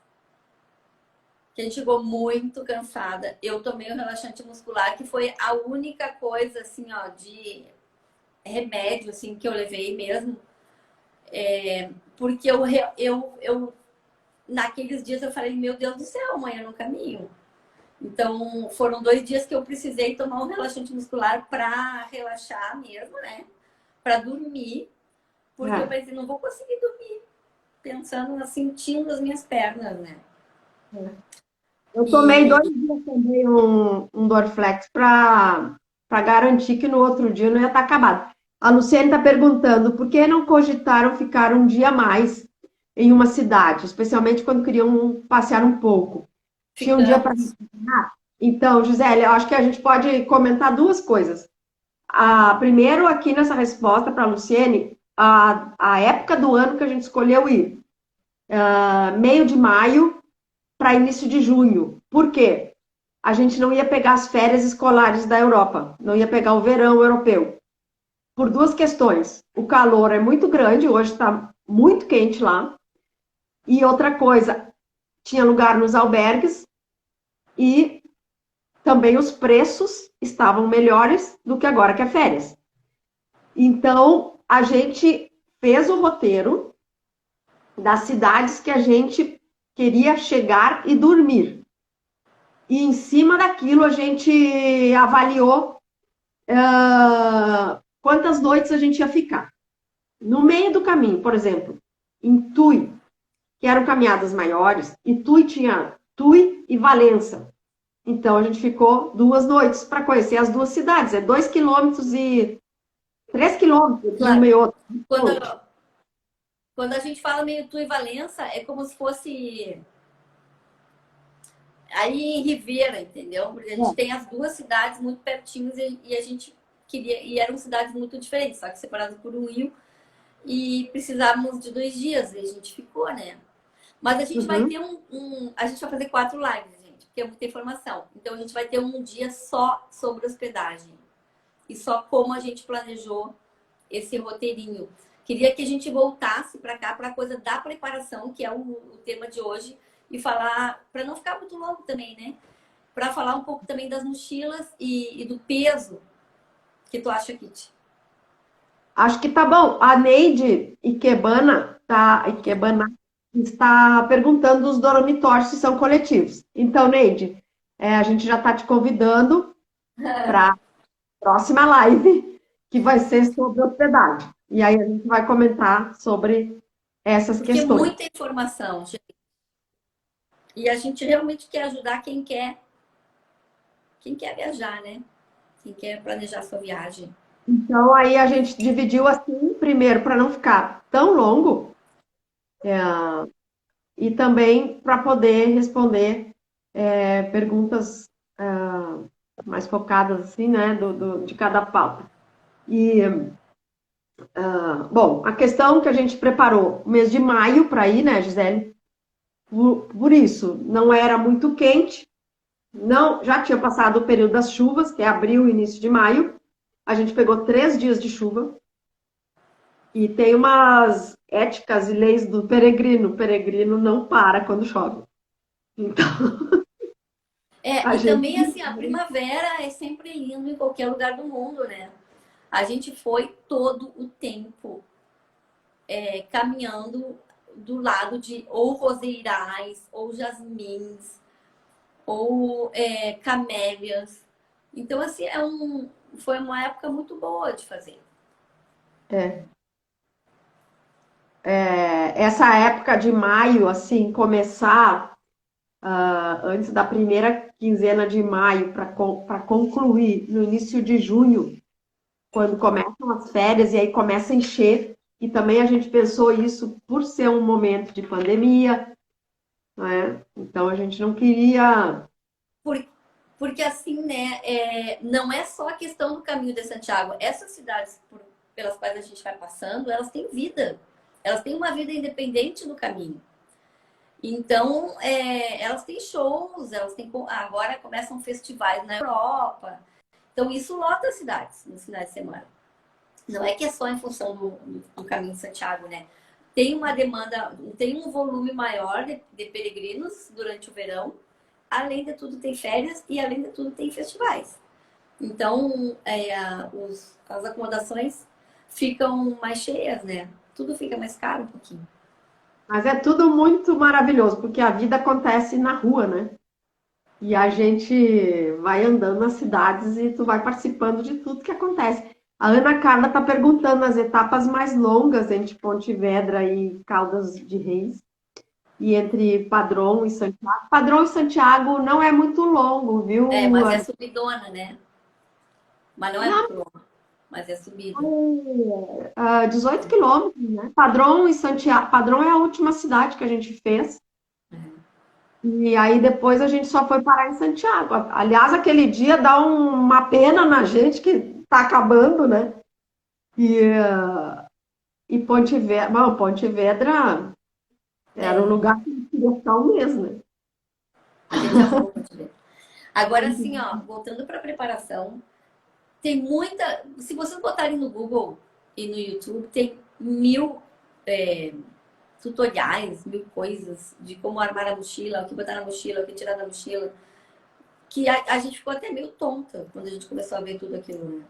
que a gente chegou muito cansada, eu tomei um relaxante muscular, que foi a única coisa, assim, ó, de remédio, assim, que eu levei mesmo. Porque naqueles dias eu falei, meu Deus do céu, amanhã no caminho. Então, foram 2 dias que eu precisei tomar um relaxante muscular para relaxar mesmo, né? Para dormir, porque eu É. pensei, não vou conseguir dormir pensando, sentindo as minhas pernas, né? Eu tomei E 2 dias também um Dorflex para garantir que no outro dia não ia estar acabado. A Luciene está perguntando por que não cogitaram ficar um dia a mais em uma cidade, especialmente quando queriam passear um pouco. Tinha um dia para. ficamos. Então, Gisele, eu acho que a gente pode comentar duas coisas. Primeiro, aqui nessa resposta para a Luciene, a época do ano que a gente escolheu ir, meio de maio para início de junho. Por quê? A gente não ia pegar as férias escolares da Europa, não ia pegar o verão europeu. Por duas questões. O calor é muito grande, hoje está muito quente lá. E outra coisa, tinha lugar nos albergues e também os preços estavam melhores do que agora que é férias. Então, a gente fez o roteiro das cidades que a gente queria chegar e dormir. E em cima daquilo a gente avaliou quantas noites a gente ia ficar. No meio do caminho, por exemplo, em Tui, que eram caminhadas maiores, e Tui tinha Tui e Valença. Então a gente ficou 2 noites para conhecer as duas cidades. É 2 quilômetros e 3 quilômetros um Claro, meio outro. quando, quando a gente fala meio tu e Valença, é como se fosse aí em Ribeira, entendeu? Porque a gente tem as duas cidades muito pertinhas e a gente queria. E eram cidades muito diferentes, só que separadas por um rio. e precisávamos de 2 dias, e a gente ficou, né? Mas a gente vai Uhum. ter a gente vai fazer 4 lives, gente, porque é muita informação. Então a gente vai ter um dia só sobre hospedagem e só como a gente planejou esse roteirinho. Queria que a gente voltasse para cá para a coisa da preparação, que é o tema de hoje, e falar, para não ficar muito longo também, né? Para falar um pouco também das mochilas e do peso que tu acha, Kit? Acho que tá bom. A Neide Ikebana está perguntando os dormitórios se são coletivos. Então, Neide, a gente já está te convidando para a próxima live, que vai ser sobre hospedagem. E aí a gente vai comentar sobre essas Porque é questões. muita informação, gente. E a gente realmente quer ajudar quem quer viajar, né? Quem quer planejar sua viagem. Então, aí a gente dividiu assim, primeiro, para não ficar tão longo, e também para poder responder perguntas mais focadas, assim, né, de cada pauta. E, bom, a questão que a gente preparou o mês de maio para ir, né, Gisele? Por isso, não era muito quente, não, já tinha passado o período das chuvas, que é abril e início de maio. A gente pegou 3 dias de chuva e tem umas éticas e leis do peregrino. O peregrino não para quando chove. Então, a E gente. também, assim, a primavera é sempre lindo em qualquer lugar do mundo, né? A gente foi todo o tempo caminhando do lado de ou roseirais, ou jasmins, ou camélias. Então, assim, foi uma época muito boa de fazer. É, essa época de maio, assim, começar antes da primeira quinzena de maio para concluir no início de junho, quando começam as férias e aí começa a encher. E também a gente pensou isso por ser um momento de pandemia, né? Então a gente não queria. Por, porque, assim, né, não é só a questão do caminho de Santiago. Essas cidades pelas quais a gente vai passando, elas têm vida. Elas têm uma vida independente no caminho. Então, elas têm shows, agora começam festivais na Europa. Então, isso lota as cidades nos finais de semana. Não é que é só em função do caminho de Santiago, né? Tem uma demanda, tem um volume maior de peregrinos durante o verão. Além de tudo, tem férias e, além de tudo, tem festivais. Então, as acomodações ficam mais cheias, né? Tudo fica mais caro um pouquinho. Mas é tudo muito maravilhoso, porque a vida acontece na rua, né? E a gente vai andando nas cidades e tu vai participando de tudo que acontece. A Ana Carla está perguntando as etapas mais longas entre Pontevedra e Caldas de Reis e entre Padrão e Santiago. Padrão e Santiago não é muito longo, viu, Mas é Ana? subidona, né? Mas não é Não, muito longo, mas é subida. 18 quilômetros, né? Padrão e Santiago. Padrão é a última cidade que a gente fez. E aí depois a gente só foi parar em Santiago. Aliás, aquele dia dá uma pena na gente que tá acabando, né? E, e Pontevedra, bom, Pontevedra era um É, lugar que a gente queria ficar um mês, né? a gente já falou pra te ver. Agora, assim, ó, voltando para a preparação, tem muita. Se vocês botarem no Google e no YouTube, tem mil tutoriais, mil coisas de como armar a mochila, o que botar na mochila, o que tirar da mochila. Que a gente ficou até meio tonta quando a gente começou a ver tudo aquilo, né?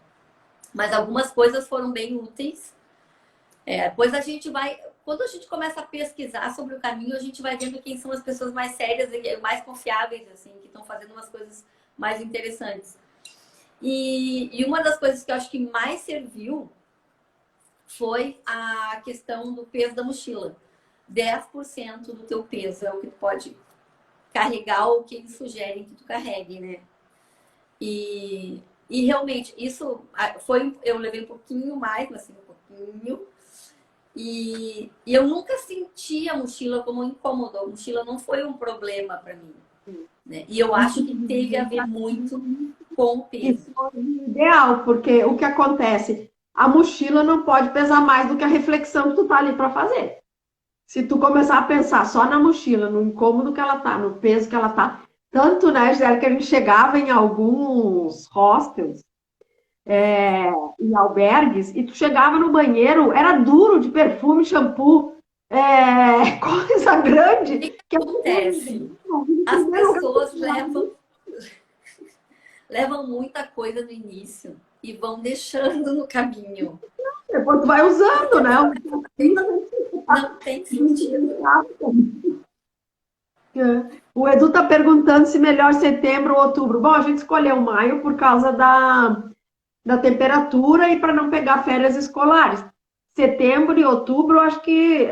Mas algumas coisas foram bem úteis. Depois a gente vai. Quando a gente começa a pesquisar sobre o caminho, a gente vai vendo quem são as pessoas mais sérias e mais confiáveis, assim, que estão fazendo umas coisas mais interessantes. E uma das coisas que eu acho que mais serviu foi a questão do peso da mochila. 10% do teu peso é o que tu pode carregar ou o que eles sugerem que tu carregue, né? E realmente, isso foi. Eu levei um pouquinho mais, mas assim, um pouquinho. E eu nunca senti a mochila como um incômodo. A mochila não foi um problema para mim, né? E eu acho que teve a ver muito com o Que peso. foi ideal, porque o que acontece? a mochila não pode pesar mais do que a reflexão que tu tá ali para fazer. Se tu começar a pensar só na mochila, no incômodo que ela tá, no peso que ela tá, tanto, né, Gisele, que a gente chegava em alguns hostels, em albergues, e tu chegava no banheiro, era duro de perfume, shampoo, coisa O grande, que que a acontece? em As primeiro lugar, pessoas levam muita coisa no início e vão deixando no caminho. depois tu vai usando, Porque né? não tem sentido. O Edu está perguntando se melhor setembro ou outubro. Bom, a gente escolheu maio por causa da temperatura e para não pegar férias escolares. Setembro e outubro, eu acho que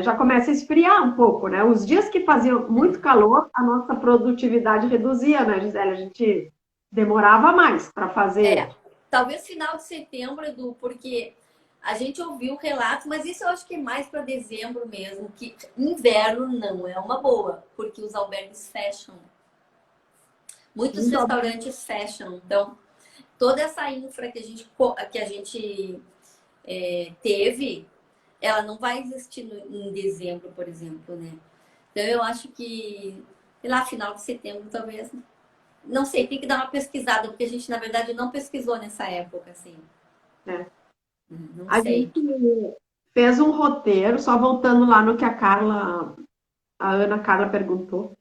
já começa a esfriar um pouco, né? Os dias que faziam muito calor, a nossa produtividade reduzia, né, Gisele? A gente demorava mais para fazer. Talvez final de setembro, Edu, porque a gente ouviu relatos, mas isso eu acho que é mais para dezembro mesmo, que inverno não é uma boa, porque os albergues fecham. Muitos restaurantes fecham. Então, toda essa infra que a gente teve, ela não vai existir em dezembro, por exemplo, né? Então, eu acho que, sei lá, final de setembro, talvez. Não sei, tem que dar uma pesquisada, porque a gente, na verdade, não pesquisou nessa época, assim. É. Não A sei. gente fez um roteiro, só voltando lá no que a Ana Carla perguntou.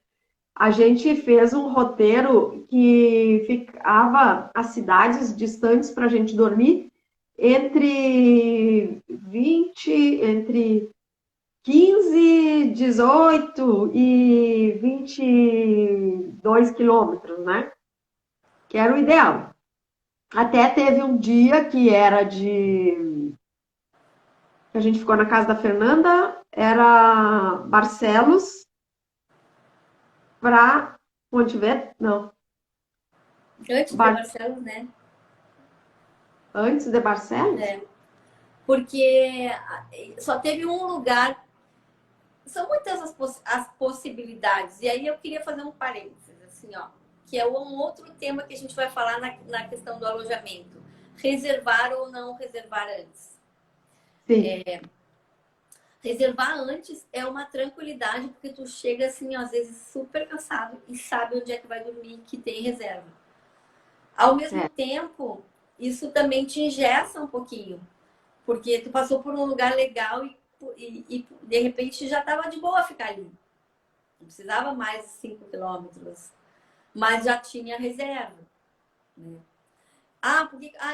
A gente fez um roteiro que ficava as cidades distantes para a gente dormir entre 15, 18 e 22 quilômetros, né? Que era o ideal. Até teve um dia que era de. A gente ficou na casa da Fernanda, era Barcelos para Pontevedra, não, Antes de Barcelos, né? antes de Barcelos? É. Porque só teve um lugar. São muitas as possibilidades. E aí eu queria fazer um parênteses, assim, ó, que é um outro tema que a gente vai falar na questão do alojamento. Reservar ou não reservar antes. Sim. Reservar antes é uma tranquilidade, porque tu chega assim, ó, às vezes super cansado e sabe onde é que vai dormir, que tem reserva. Ao mesmo tempo, isso também te engessa um pouquinho, porque tu passou por um lugar legal e de repente já estava de boa ficar ali. Não precisava mais de 5 quilômetros, mas já tinha reserva. Né?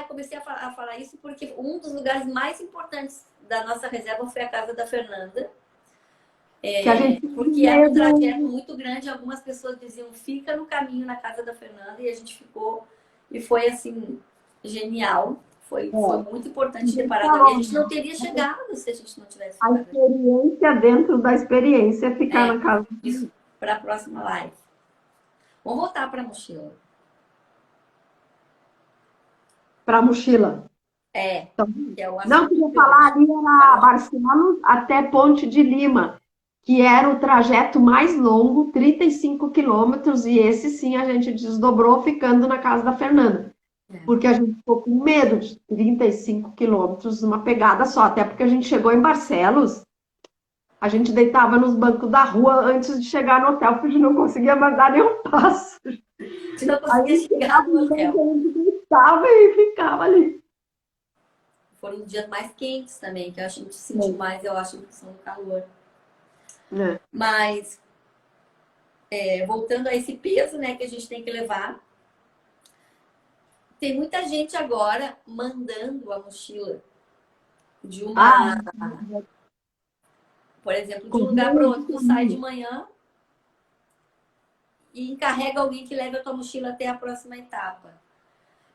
Comecei a falar isso porque um dos lugares mais importantes da nossa reserva foi a casa da Fernanda. Que a gente Porque era um trajeto muito grande, algumas pessoas diziam fica no caminho na casa da Fernanda, e a gente ficou, e foi assim, genial. Foi muito importante ter parado ali. A gente não teria chegado se a gente não tivesse a ficado ali. experiência dentro da experiência é ficar na casa. Isso para a próxima live. Vamos voltar para a mochila. Para a mochila. Então, que é o não, assunto queria de falar hoje. ali era Barcelos até Ponte de Lima, que era o trajeto mais longo, 35 quilômetros, e esse sim a gente desdobrou ficando na casa da Fernanda. Porque a gente ficou com medo de 35 quilômetros numa pegada só, até porque a gente chegou em Barcelos, a gente deitava nos bancos da rua antes de chegar no hotel, porque a gente não conseguia mais dar nenhum passo. Se não conseguia chegar no hotel. A gente deitava e ficava ali. Foram dias mais quentes também, que a gente sentiu mais, eu acho, a questão do calor. Mas, voltando a esse peso, né, que a gente tem que levar, tem muita gente agora mandando a mochila de uma... por exemplo, de um lugar para outro. Tu sai de manhã e encarrega alguém que leve a tua mochila até a próxima etapa.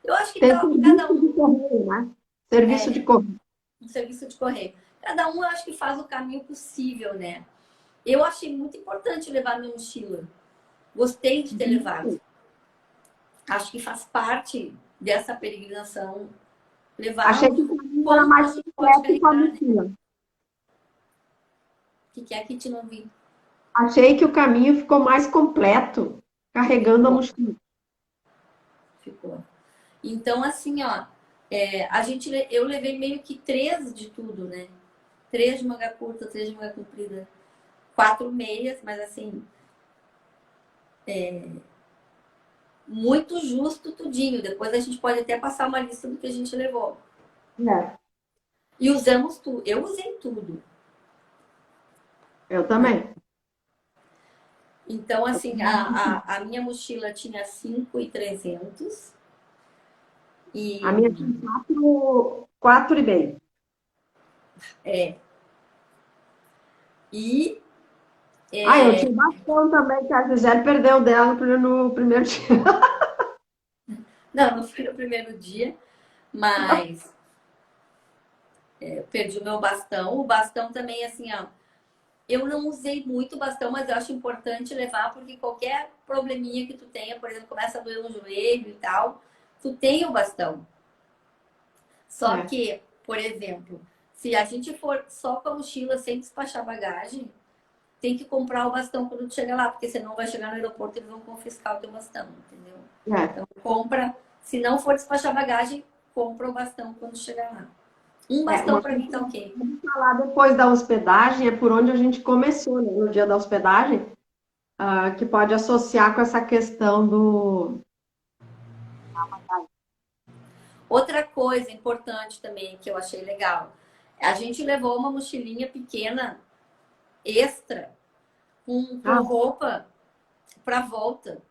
Eu acho que cada um... de correio, né? Serviço de correio. Um serviço de correio. Cada um, eu acho que faz o caminho possível, né? Eu achei muito importante levar minha mochila. Gostei de ter levado. Acho que faz parte dessa peregrinação levar. Achei que o era mais completo com a mochila. O que é que te não vi? Achei que o caminho ficou mais completo carregando a mochila. Ficou. Então, assim, ó, Eu levei meio que 3 de tudo, né? 3 de manga curta, 3 de manga comprida, 4 meias, mas assim, muito justo tudinho. Depois a gente pode até passar uma lista do que a gente levou. É, E usamos tudo. Eu usei tudo, eu né? também. Então, assim, a minha mochila tinha 5.300 A minha e tinha quatro e meio. é, e Ah, eu tinha bastão também, que a Gisele perdeu dela no primeiro dia. não foi no primeiro dia, mas eu perdi o meu bastão. O bastão também, assim, ó, eu não usei muito bastão, mas eu acho importante levar, porque qualquer probleminha que tu tenha, por exemplo, começa a doer no joelho e tal, tu tem o bastão. Só É, que, por exemplo, se a gente for só com a mochila sem despachar bagagem, tem que comprar o bastão quando tu chegar lá, porque senão vai chegar no aeroporto e eles vão confiscar o teu bastão, entendeu? é. Então compra, se não for despachar bagagem, compra o bastão quando chegar lá. Um bastão Uma para coisa mim que tá ok. eu vou falar depois da hospedagem é por onde a gente começou, né? No dia da hospedagem, que pode associar com essa questão do. Outra coisa importante também que eu achei legal, a gente levou uma mochilinha pequena extra com Ah, roupa para volta,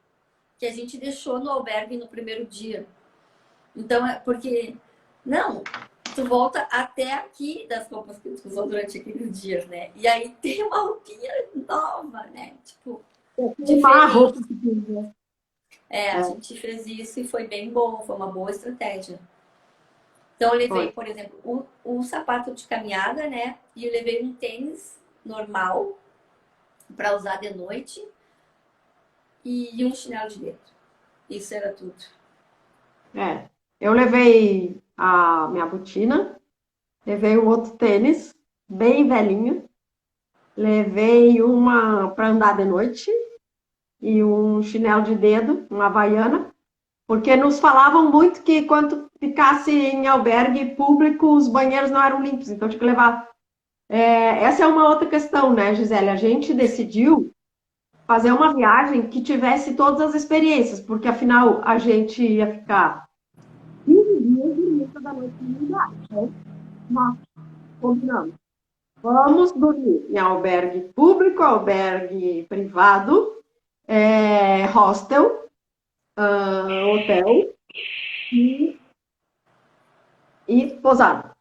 que a gente deixou no albergue no primeiro dia. Então, porque, não, tu volta até aqui das roupas que tu usou durante aqueles dias, né? E aí tem uma roupinha nova, né? Tipo, uma roupa diferente. que tinha. A É, gente fez isso e foi bem bom, foi uma boa estratégia. Então, eu foi. levei, por exemplo, o sapato de caminhada, né? E eu levei um tênis normal para usar de noite e um chinelo de dedo. Isso era tudo. É. Eu levei a minha botina, levei um outro tênis, bem velhinho, levei uma para andar de noite e um chinelo de dedo, uma havaiana, porque nos falavam muito que quando ficasse em albergue público, os banheiros não eram limpos, então tinha que levar. Essa é uma outra questão, né, Gisele? A gente decidiu fazer uma viagem que tivesse todas as experiências, porque afinal a gente ia ficar 15 dias dormindo toda noite no lugar. Então, nós combinamos. Vamos dormir em albergue público, albergue privado, hostel, hotel e, e pousada.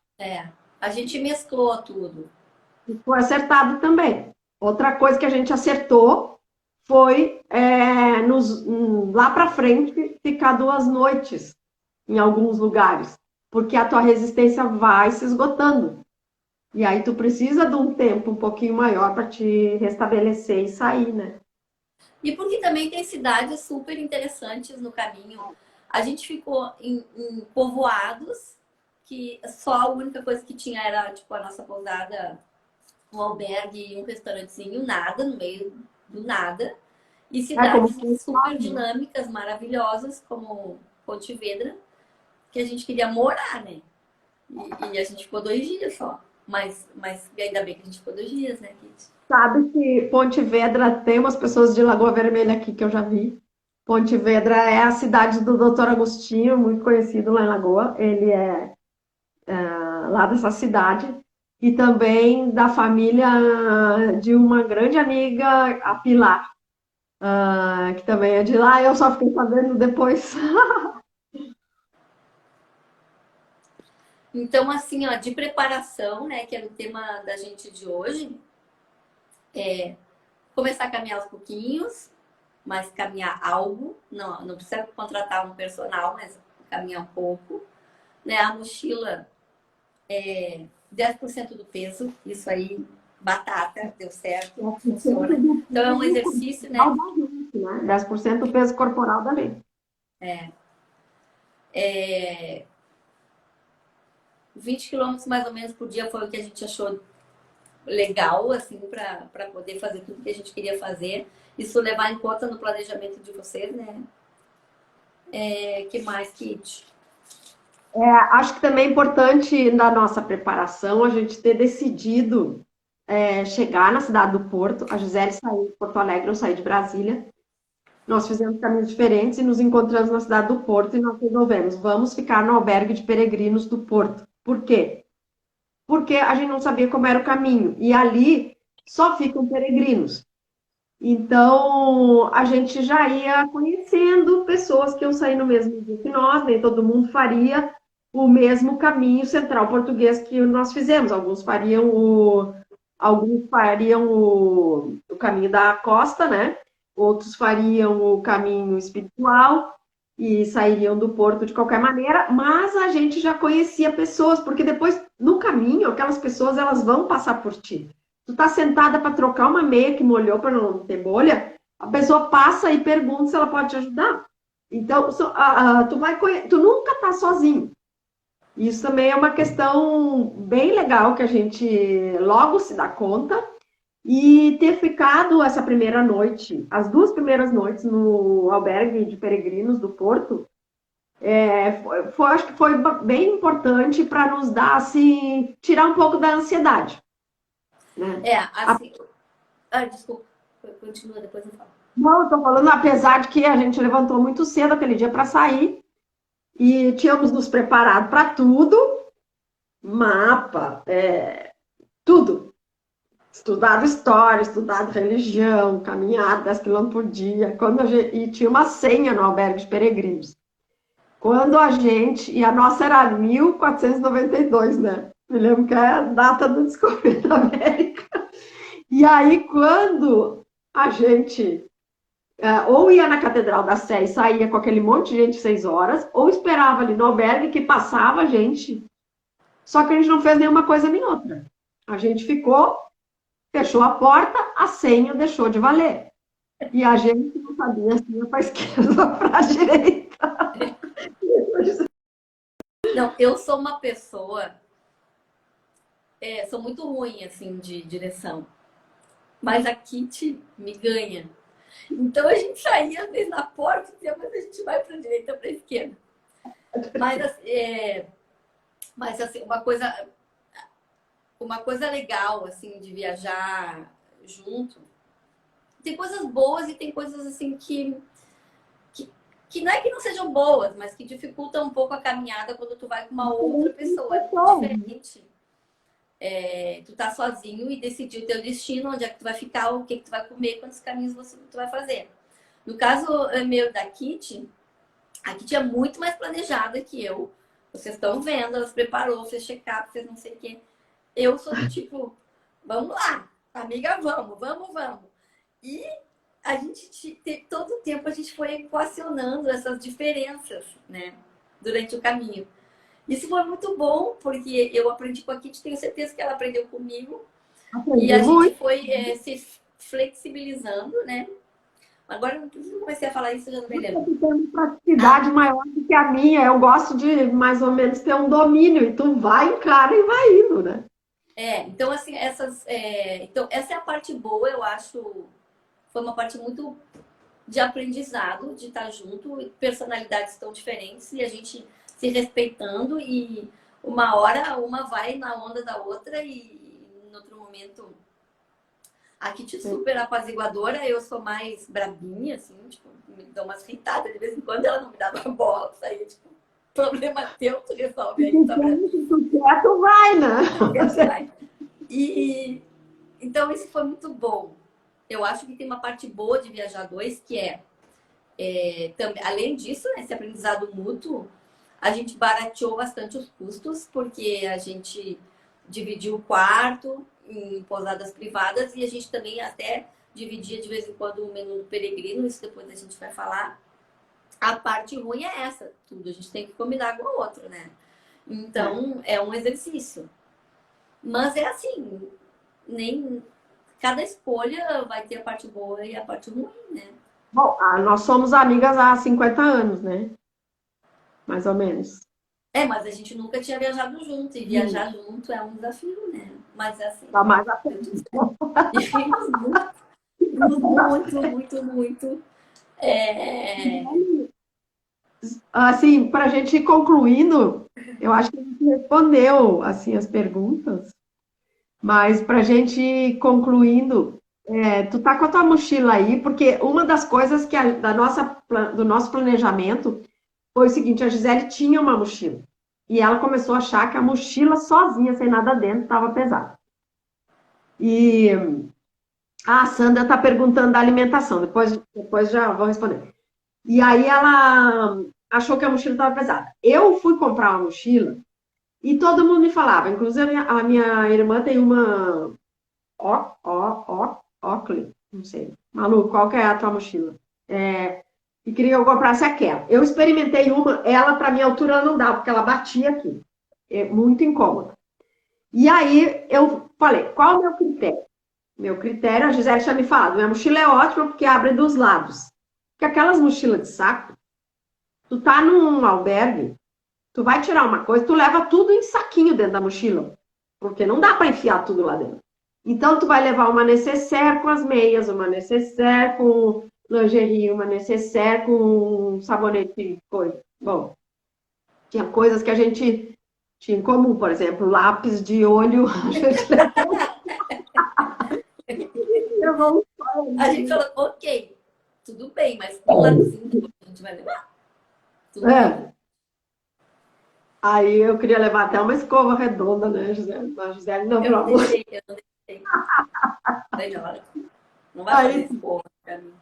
A gente mesclou tudo. E foi acertado também. Outra coisa que a gente acertou foi lá para frente ficar 2 noites em alguns lugares, porque a tua resistência vai se esgotando. E aí tu precisa de um tempo um pouquinho maior para te restabelecer e sair, né? E porque também tem cidades super interessantes no caminho. A gente ficou em povoados que só a única coisa que tinha era tipo a nossa pousada, um albergue e um restaurantezinho, nada, no meio do nada. E Como cidades foi super dinâmicas, maravilhosas, como Pontevedra, que a gente queria morar, né? E a gente ficou 2 dias só. Mas ainda bem que a gente ficou 2 dias, né, Kit? sabe que Ponte Vedra tem umas pessoas de Lagoa Vermelha aqui que eu já vi. Ponte Vedra é a cidade do Doutor Agostinho, muito conhecido lá em Lagoa. Ele é lá dessa cidade. E também da família de uma grande amiga, a Pilar, que também é de lá. Eu só fiquei sabendo depois. Então, assim, ó, de preparação, né, que era o tema da gente de hoje, começar a caminhar aos pouquinhos, mas caminhar algo, não precisa contratar um personal, mas caminhar um pouco, né? A mochila 10% do peso, isso aí, batata, deu certo, 10% funciona. do Então é um peso exercício, né? corporal da gente, né? 10% do peso corporal da gente. É, 20 quilômetros mais ou menos por dia foi o que a gente achou legal, assim, para poder fazer tudo que a gente queria fazer. Isso levar em conta no planejamento de vocês, né? Que mais, Kit? Acho que também é importante na nossa preparação a gente ter decidido chegar na cidade do Porto. A Gisele saiu de Porto Alegre, eu saí de Brasília. Nós fizemos caminhos diferentes e nos encontramos na cidade do Porto e nós resolvemos, vamos ficar no albergue de peregrinos do Porto. Por quê? Porque a gente não sabia como era o caminho. E ali só ficam peregrinos. Então, a gente já ia conhecendo pessoas que iam sair no mesmo dia que nós, nem todo mundo faria o mesmo caminho central português que nós fizemos. Alguns fariam o caminho da costa, né? Outros fariam o caminho espiritual e sairiam do porto de qualquer maneira, mas a gente já conhecia pessoas, porque depois, no caminho, aquelas pessoas elas vão passar por ti. Tu tá sentada para trocar uma meia que molhou para não ter bolha, a pessoa passa e pergunta se ela pode te ajudar. Então, tu nunca tá sozinho. Isso também é uma questão bem legal que a gente logo se dá conta. E ter ficado essa primeira noite, as 2 primeiras noites no albergue de peregrinos do Porto, acho que foi bem importante para nos dar, assim, tirar um pouco da ansiedade. Né? Assim. Desculpa, continua, depois eu falo. Não, estou falando, apesar de que a gente levantou muito cedo aquele dia para sair e tínhamos nos preparado para tudo, mapa, tudo. Estudado história, estudado religião, caminhado 10 quilômetros por dia. E tinha uma senha no albergue de peregrinos. E a nossa era 1492, né? Me lembro que é a data do descobrimento da América. E aí, quando a gente ou ia na Catedral da Sé e saía com aquele monte de gente 6 horas, ou esperava ali no albergue que passava a gente. Só que a gente não fez nenhuma coisa nem outra. A gente ficou, fechou a porta, a senha deixou de valer. E a gente não sabia se ia para a esquerda ou para a direita. Não, eu sou uma pessoa... sou muito ruim, assim, de direção. Mas a Kitty me ganha. Então a gente saía, às vezes, na porta e dizia, mas a gente vai para a direita ou para a esquerda. Mas, assim, uma coisa legal, assim, de viajar junto. Tem coisas boas e tem coisas, assim, que não é que não sejam boas, mas que dificultam um pouco a caminhada quando tu vai com uma outra pessoa. É muito diferente. Tu tá sozinho e decidir o teu destino, onde é que tu vai ficar, o que tu vai comer, quantos caminhos tu vai fazer. No caso meu da Kitty, a Kitty é muito mais planejada que eu. Vocês estão vendo, ela se preparou, fez check-up, fez não sei o quê. Eu sou do tipo, vamos lá, amiga, vamos. E a gente, todo o tempo, a gente foi equacionando essas diferenças, né, durante o caminho. Isso foi muito bom, porque eu aprendi com a Kitty, tenho certeza que ela aprendeu comigo. E a gente foi se flexibilizando, né? Agora, eu comecei a falar isso, eu já não me lembro. Tu tem uma praticidade maior do que a minha. Eu gosto de, mais ou menos, ter um domínio. E tu vai, encara e vai indo, né? Então, assim, então, essa é a parte boa, eu acho. Foi uma parte muito de aprendizado, de estar junto. Personalidades tão diferentes e a gente se respeitando. E uma hora, uma vai na onda da outra e, em outro momento... A Kitty super apaziguadora, eu sou mais brabinha, assim, tipo, me dou umas irritadas de vez em quando, ela não me dava bola, saía, tipo, problema teu, tu resolve aí, tá vendo? Tu vai, né? E então isso foi muito bom. Eu acho que tem uma parte boa de viajar dois, que também, além disso, esse aprendizado mútuo, a gente barateou bastante os custos, porque a gente dividiu o quarto em pousadas privadas e a gente também até dividia de vez em quando o menu do peregrino, isso depois a gente vai falar. A parte ruim é essa, tudo a gente tem que combinar com o outro, né? Então é um exercício. Mas é assim, cada escolha vai ter a parte boa e a parte ruim, né? Bom, nós somos amigas há 50 anos, né? Mais ou menos. Mas a gente nunca tinha viajado junto. E viajar junto é um desafio, né? Mas é assim. Tá mais a frente. Muito. Assim, para a gente ir concluindo, eu acho que a gente respondeu assim as perguntas, mas para a gente ir concluindo, tu tá com a tua mochila aí, porque uma das coisas que do nosso planejamento foi o seguinte, a Gisele tinha uma mochila e ela começou a achar que a mochila sozinha, sem nada dentro, estava pesada. E a Sandra está perguntando da alimentação, depois já vou responder. E aí ela achou que a mochila estava pesada. Eu fui comprar uma mochila e todo mundo me falava, inclusive a minha irmã tem uma Oakley, não sei. Malu, qual que é a tua mochila? E queria que eu comprasse aquela. Eu experimentei uma, ela para minha altura ela não dá, porque ela batia aqui. É muito incômoda. E aí eu falei, qual é o meu critério? Meu critério, a Gisele tinha me falado, minha mochila é ótima porque abre dos lados. Porque aquelas mochilas de saco, tu tá num albergue, tu vai tirar uma coisa, tu leva tudo em saquinho dentro da mochila. Porque não dá para enfiar tudo lá dentro. Então, tu vai levar uma necessaire com as meias, uma necessaire com lingerie, uma necessaire com sabonete, coisa. Bom, tinha coisas que a gente tinha em comum, por exemplo, lápis de olho, a gente levou A gente falou, ok, tudo bem, mas um lapisinho a gente vai levar. Tudo bem. Aí eu queria levar até uma escova redonda, né, Gisele? Mas a Gisele não, pelo amor. Eu não deixei. Melhor. Não vai fazer Aí esforço pra mim.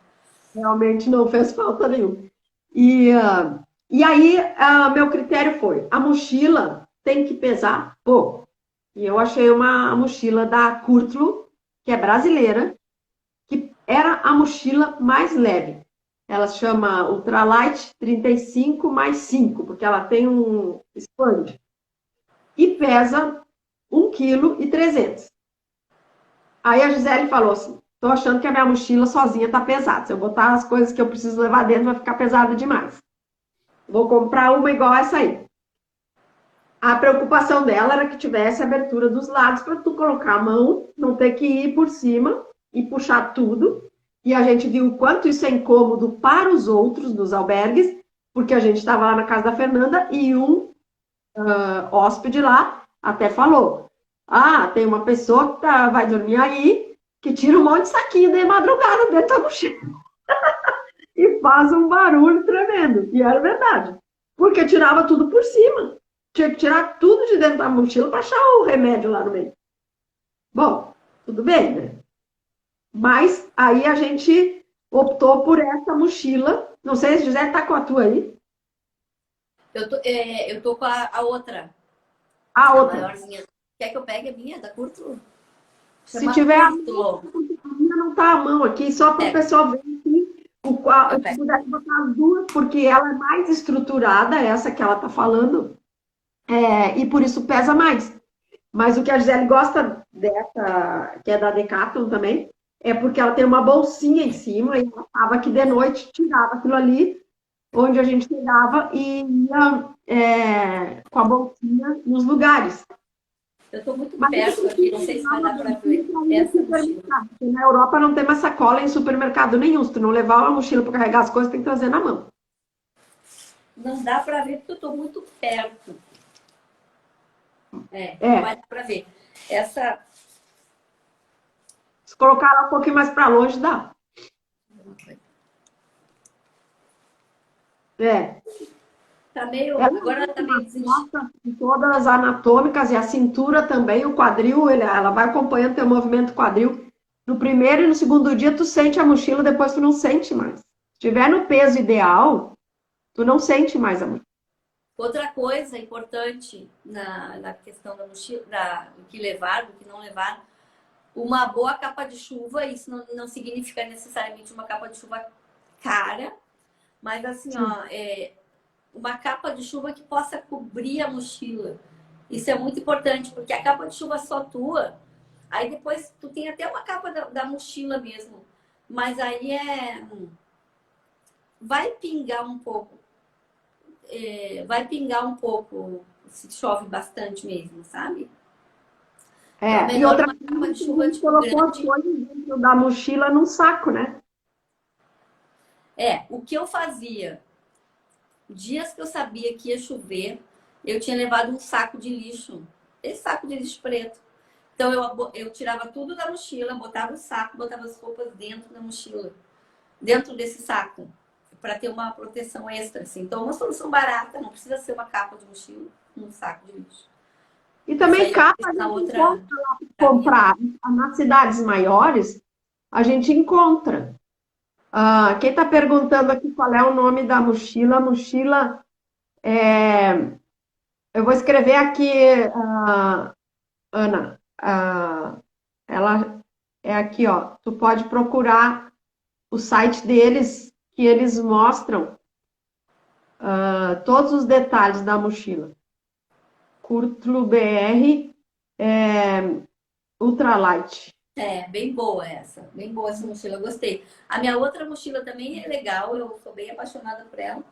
realmente não fez falta nenhuma. E aí, meu critério foi: a mochila tem que pesar pouco. E eu achei uma mochila da Kurtlo, que é brasileira, que era a mochila mais leve. Ela se chama Ultralight 35 mais 5, porque ela tem um expande. E pesa 1,3 kg. Aí a Gisele falou assim: tô achando que a minha mochila sozinha tá pesada. Se eu botar as coisas que eu preciso levar dentro, vai ficar pesada demais. Vou comprar uma igual essa aí. A preocupação dela era que tivesse abertura dos lados para tu colocar a mão, não ter que ir por cima e puxar tudo. E a gente viu o quanto isso é incômodo para os outros dos albergues, porque a gente estava lá na casa da Fernanda e um hóspede lá até falou: ah, tem uma pessoa que vai dormir aí que tira um monte de saquinho de madrugada dentro da mochila e faz um barulho tremendo. E era verdade, porque tirava tudo por cima. Tinha que tirar tudo de dentro da mochila para achar o remédio lá no meio. Bom, tudo bem, né? Mas aí a gente optou por essa mochila. Não sei se José tá com a tua aí. Eu tô com a outra. A outra. Maiorzinha. Quer que eu pegue a minha da Curto? Se tiver a minha, não tá a mão aqui, só para o pessoal ver aqui. Se puder botar as duas, porque ela é mais estruturada, essa que ela tá falando. E por isso pesa mais. Mas o que a Gisele gosta dessa, que é da Decathlon também, é porque ela tem uma bolsinha em cima e ela estava que de noite tirava aquilo ali, onde a gente pegava e ia com a bolsinha nos lugares. Eu estou muito perto aqui, não sei se vai dar para ver essa mochila. Na Europa não tem mais sacola em supermercado nenhum. Se tu não levar uma mochila para carregar as coisas, tem que trazer na mão. Não dá para ver porque eu estou muito perto. Não vai dar para ver. Essa. Se colocar ela um pouquinho mais para longe, dá. Tá meio. Agora ela tá meio desindicada. Todas anatômicas e a cintura também, o quadril, ela vai acompanhando teu movimento quadril. No primeiro e no segundo dia, tu sente a mochila, depois tu não sente mais. Se estiver no peso ideal, tu não sente mais a mochila. Outra coisa importante na questão da mochila, do que levar, do que não levar, uma boa capa de chuva. Isso não significa necessariamente uma capa de chuva cara, mas assim, uma capa de chuva que possa cobrir a mochila. Isso é muito importante, porque a capa de chuva só tua, aí depois tu tem até uma capa da mochila mesmo, mas aí vai pingar um pouco. Vai pingar um pouco se chove bastante mesmo, sabe? Então, e outra coisa, capa de chuva tipo colocou as coisas dentro da mochila num saco, né? O que eu fazia? Dias que eu sabia que ia chover, eu tinha levado um saco de lixo. Esse saco de lixo preto. Então eu tirava tudo da mochila, botava o saco, botava as roupas dentro da mochila, dentro desse saco, para ter uma proteção extra. Assim. Então, uma solução barata, não precisa ser uma capa de mochila, um saco de lixo. E Isso também aí eu capa fiz a na gente outra encontra lá para caminhada. comprar. Nas cidades maiores, a gente encontra. Ah, quem está perguntando aqui qual é o nome da mochila? A mochila é. Eu vou escrever aqui, Ana. Ela é aqui, ó. Tu pode procurar o site deles, que eles mostram todos os detalhes da mochila. Curtlo BR Ultralight. É, bem boa essa mochila, eu gostei. A minha outra mochila também é legal, eu sou bem apaixonada por ela,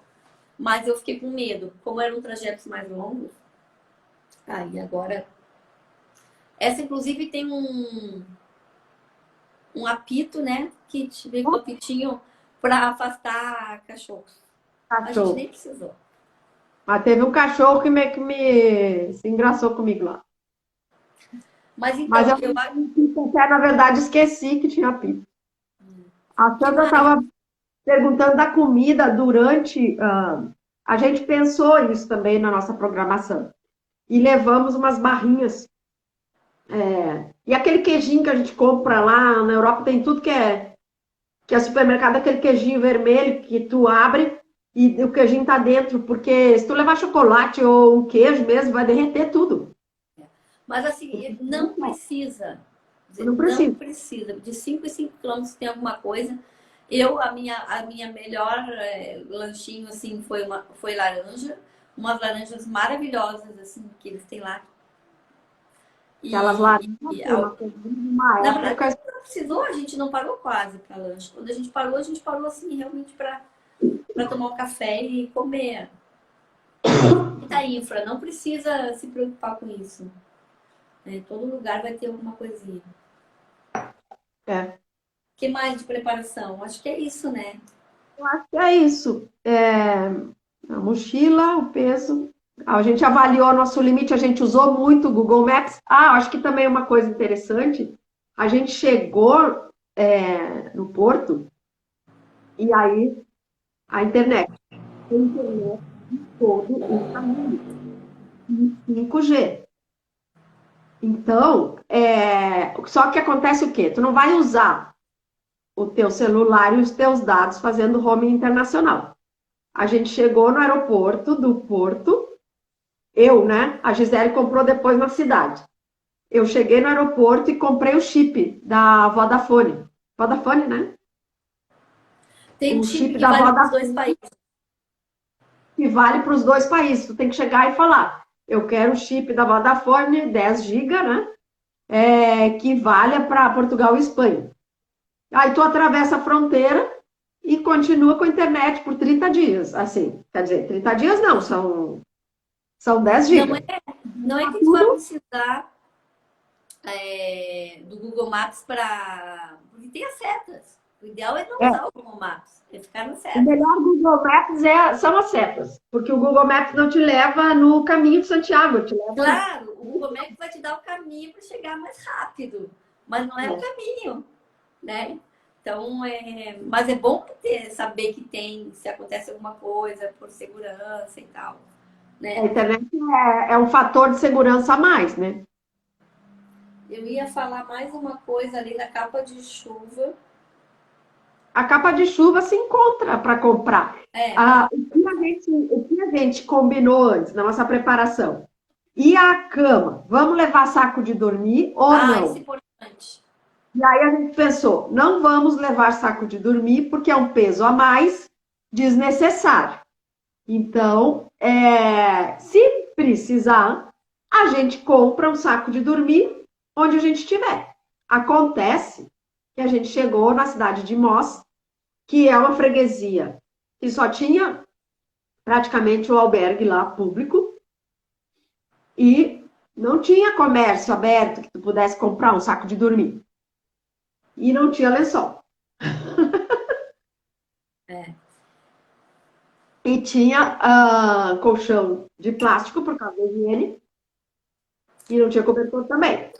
mas eu fiquei com medo, como eram trajetos mais longos. Aí agora, essa inclusive tem um apito, né, que te vem com o apitinho para afastar cachorros. A gente Cachorro. nem precisou. Mas teve um cachorro que me se engraçou comigo lá. Mas Mas então, eu até, na verdade, esqueci que tinha pipa. A que Sandra mais? estava perguntando da comida durante. A gente pensou isso também na nossa programação. E levamos umas barrinhas. E aquele queijinho que a gente compra lá na Europa tem tudo que é supermercado, aquele queijinho vermelho que tu abre e o queijinho tá dentro, porque se tu levar chocolate ou um queijo mesmo, vai derreter tudo. Mas assim, não precisa. Não Não precisa. precisa. De 5 em 5 quilômetros tem alguma coisa. A minha melhor lanchinho, assim, foi laranja. Umas laranjas maravilhosas, assim, que eles têm lá. Aquelas E, laranjas, e uma coisa de uma na verdade, época. não precisou, a gente não parou quase para lanche. Quando a gente parou, assim, realmente para tomar um café e comer. E tá infra, não precisa se preocupar com isso. Né? Todo lugar vai ter alguma coisinha. É, Que mais de preparação? Acho que é isso, né? eu acho que é isso. A mochila, o peso. A gente avaliou nosso limite, a gente usou muito o Google Maps. Ah, acho que também é uma coisa interessante. A gente chegou no porto e aí a internet. A internet todo o caminho. 5G. Então, só que acontece o quê? Tu não vai usar o teu celular e os teus dados fazendo roaming internacional. A gente chegou no aeroporto do Porto, eu, né? A Gisele comprou depois na cidade. Eu cheguei no aeroporto e comprei o chip da Vodafone. Vodafone, né? Tem um O chip chip que da vale para os dois Vodafone países. que vale para os dois países. Tu tem que chegar e falar: eu quero o chip da Vodafone, 10 GB, né? Que valha para Portugal e Espanha. Aí tu atravessa a fronteira e continua com a internet por 30 dias. Assim, quer dizer, 30 dias não, são 10 Não é, GB. não é que tu vai Tudo precisar do Google Maps para. Porque tem as setas. O ideal é não é. usar o Google Maps, é ficar nas O setas. melhor Google Maps são as setas, porque o Google Maps não te leva no caminho de Santiago, te leva. Claro, o Google Maps vai te dar o caminho para chegar mais rápido, mas não é o caminho, né? Então, mas é bom saber que tem, se acontece alguma coisa por segurança e tal, A né? internet é um fator de segurança a mais, né? Eu ia falar mais uma coisa ali da capa de chuva. A capa de chuva se encontra para comprar. Capa. O que a gente combinou antes na nossa preparação? E a cama? Vamos levar saco de dormir ou Ah, isso é não? importante. E aí a gente pensou, não vamos levar saco de dormir porque é um peso a mais desnecessário. Então, se precisar, a gente compra um saco de dormir onde a gente estiver. Acontece que a gente chegou na cidade de Mos, que é uma freguesia que só tinha praticamente o albergue lá público e não tinha comércio aberto que tu pudesse comprar um saco de dormir. E não tinha lençol. É. E tinha colchão de plástico por causa da higiene e não tinha cobertor também.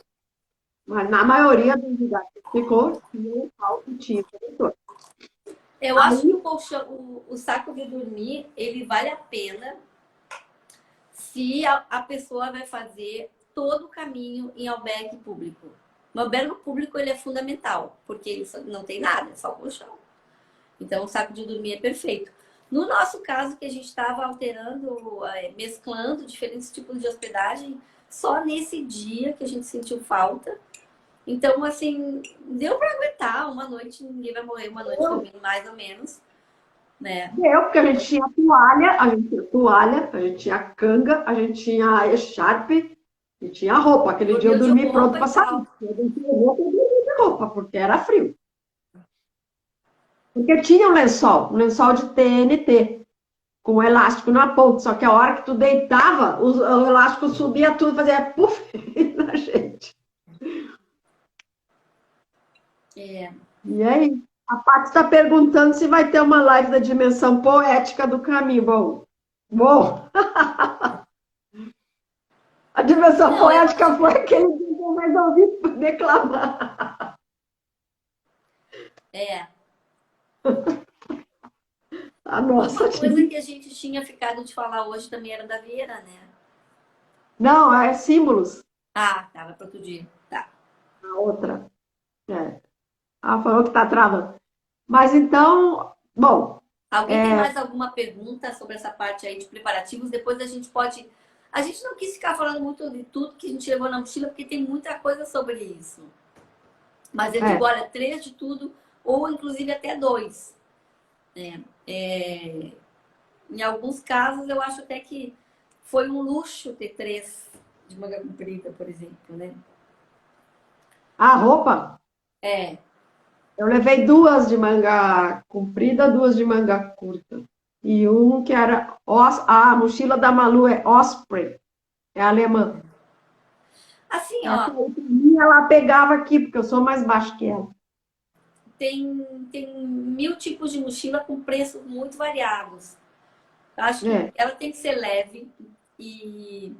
Mas na maioria dos lugares que ficou, tinha local e tinha cobertor. Eu acho que Aí, o colchão, o saco de dormir, ele vale a pena se a pessoa vai fazer todo o caminho em albergue público. No albergue público ele é fundamental, porque ele não tem nada, é só colchão. Então o saco de dormir é perfeito. No nosso caso, que a gente estava alterando, mesclando diferentes tipos de hospedagem, só nesse dia que a gente sentiu falta. Então, assim, deu para aguentar uma noite, ninguém vai morrer uma noite dormindo, mais ou menos, né? porque a gente tinha toalha, a gente tinha canga, a gente tinha echarpe e tinha roupa. Aquele dia eu Dormiu de dormi pronto roupa para e sair. tal. Eu dormi de roupa, porque era frio. Porque tinha um lençol de TNT, com elástico na ponta. Só que a hora que tu deitava, o elástico subia tudo, fazia puf na gente. É. E aí, a Paty está perguntando se vai ter uma live da dimensão poética do caminho. Bom, a dimensão Não, eu poética acho foi que aquele dia que eu resolvi declamar. é. A nossa Uma coisa dimensão. que a gente tinha ficado de falar hoje também era da Vieira, né? Não, é símbolos. Ah, tava para outro dia. Tá. A outra. É. Ela falou que está travando. Mas então, bom, Alguém tem mais alguma pergunta sobre essa parte aí de preparativos? Depois a gente pode. A gente não quis ficar falando muito de tudo que a gente levou na mochila, porque tem muita coisa sobre isso. Mas eu digo, é. olha, 3 de tudo, ou inclusive até 2. Né? Em alguns casos, eu acho até que foi um luxo ter 3 de manga comprida, por exemplo, né? A roupa, É. eu levei duas de manga comprida, duas de manga curta. E um que era. A mochila da Malu é Osprey, é alemã. Assim, Essa ó, aí, pra mim, ela pegava aqui, porque eu sou mais baixa que ela. tem 1000 tipos de mochila com preços muito variados. Eu acho que É. ela tem que ser leve e,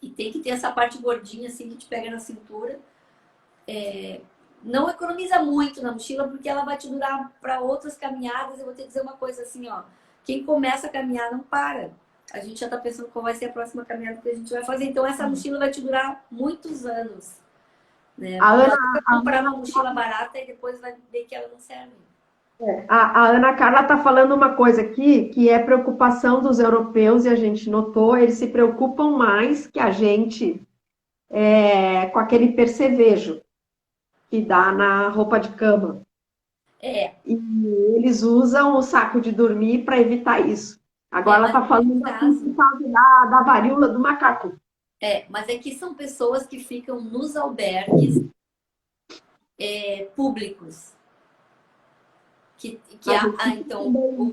e tem que ter essa parte gordinha, assim, que te pega na cintura. Não economiza muito na mochila, porque ela vai te durar para outras caminhadas. Eu vou te dizer uma coisa assim, ó. Quem começa a caminhar não para. A gente já está pensando qual vai ser a próxima caminhada que a gente vai fazer. Então, essa mochila vai te durar muitos anos. Né? A Não Ana, adianta a comprar Ana uma mochila barata e depois vai ver que ela não serve. A Ana Carla está falando uma coisa aqui que é preocupação dos europeus e a gente notou, eles se preocupam mais que a gente com aquele percevejo que dá na roupa de cama. É, E eles usam o saco de dormir para evitar isso. Agora ela mas está no falando aqui por caso, causa da varíola do macaco. mas é que são pessoas que ficam nos albergues públicos. A gente Então, também,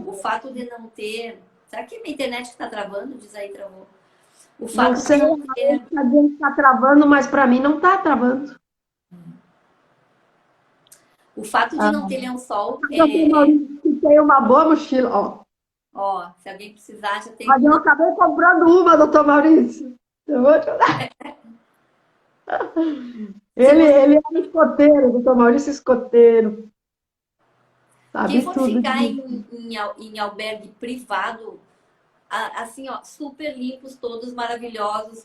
o fato de não ter. Será que é minha internet que está travando? Diz aí, travou. O não fato de sei, não ter. a gente está travando, mas para mim não está travando. O fato de não ter lençol Doutor Maurício, que tem uma boa mochila, ó. Ó, se alguém precisar, já tem Mas eu uma. acabei comprando uma, doutor Maurício. Eu vou te falar. Se você, Ele é um escoteiro, doutor Maurício escoteiro. quem Sabe for tudo ficar disso. em albergue privado, assim, ó, super limpos, todos maravilhosos,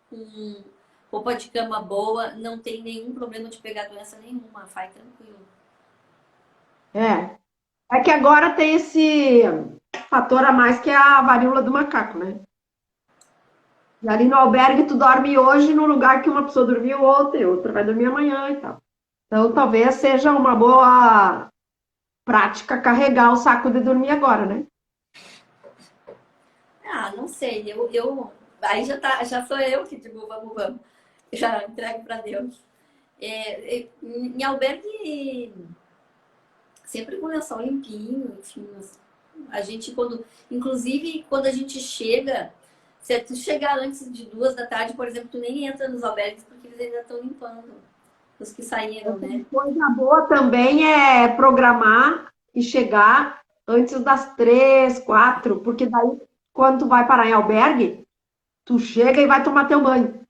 com roupa de cama boa, não tem nenhum problema de pegar doença nenhuma, vai tranquilo. É. É que agora tem esse fator a mais que é a varíola do macaco, né? E ali no albergue tu dorme hoje no lugar que uma pessoa dormiu ontem, outra vai dormir amanhã e tal. Então talvez seja uma boa prática carregar o saco de dormir agora, né? Ah, não sei, aí já sou eu que digo, vamos, já entrego para Deus. Em albergue, sempre com lençol limpinho, enfim, a gente inclusive quando a gente chega, se tu chegar antes de 2 da tarde, por exemplo, tu nem entra nos albergues porque eles ainda estão limpando os que saíram, né? Coisa boa também é programar e chegar antes das 3, 4, porque daí, quando tu vai parar em albergue, tu chega e vai tomar teu banho.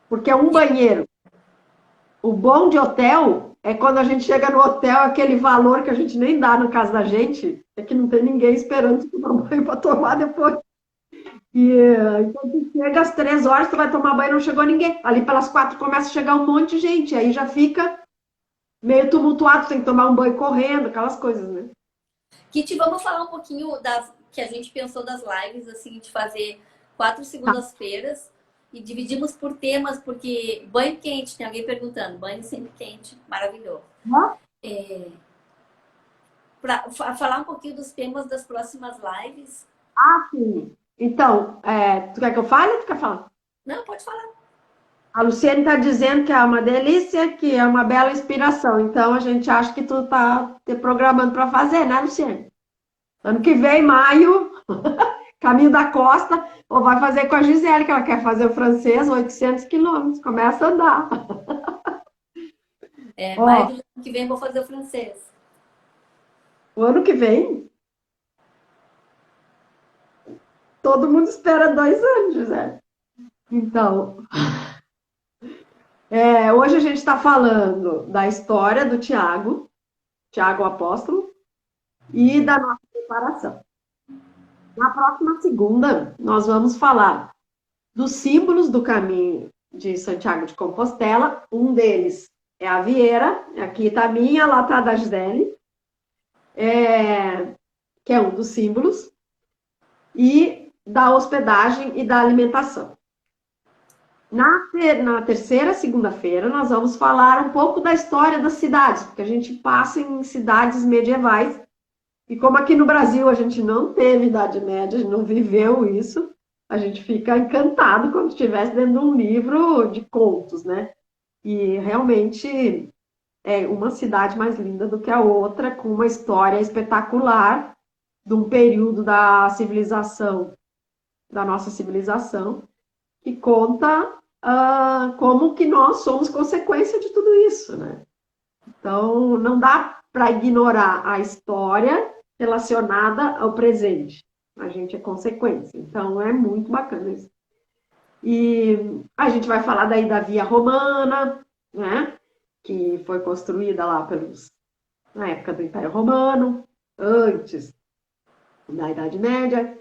Porque é um banheiro. O bom de hotel é quando a gente chega no hotel, aquele valor que a gente nem dá no caso da gente, é que não tem ninguém esperando tu tomar banho para tomar depois. E então tu chega às 3 horas, tu vai tomar banho, não chegou ninguém. Ali pelas 4 começa a chegar um monte de gente, aí já fica meio tumultuado, tem que tomar um banho correndo, aquelas coisas, né? Kit, vamos falar um pouquinho das que a gente pensou das lives, assim, de fazer 4 Tá. segundas-feiras e dividimos por temas, porque banho quente, tem alguém perguntando, banho sempre quente, maravilhoso. Para falar um pouquinho dos temas das próximas lives. Ah, sim. Então, tu quer que eu fale ou tu quer falar? Não, pode falar. A Luciene está dizendo que é uma delícia, que é uma bela inspiração. Então, a gente acha que tu tá te programando para fazer, né, Luciene? Ano que vem, maio, caminho da costa, ou vai fazer com a Gisele, que ela quer fazer o francês, 800 quilômetros. Começa a andar. Maio Ó, do ano que vem eu vou fazer o francês. o ano que vem, todo mundo espera 2 anos, Gisele. Então, hoje a gente está falando da história do Tiago, Tiago o Apóstolo, e da nossa preparação. Na próxima segunda, nós vamos falar dos símbolos do caminho de Santiago de Compostela. Um deles é a Vieira, aqui está a minha, lá está a da Gisele, que é um dos símbolos, e da hospedagem e da alimentação. Na terceira segunda-feira, nós vamos falar um pouco da história das cidades, porque a gente passa em cidades medievais, e como aqui no Brasil a gente não teve Idade Média, a gente não viveu isso, a gente fica encantado quando estivesse dentro de um livro de contos, né? E realmente é uma cidade mais linda do que a outra, com uma história espetacular de um período da civilização, da nossa civilização, que conta como que nós somos consequência de tudo isso, né? Então, não dá para ignorar a história relacionada ao presente. A gente é consequência. Então, é muito bacana isso. E a gente vai falar daí da Via Romana, né? Que foi construída lá na época do Império Romano, antes da Idade Média,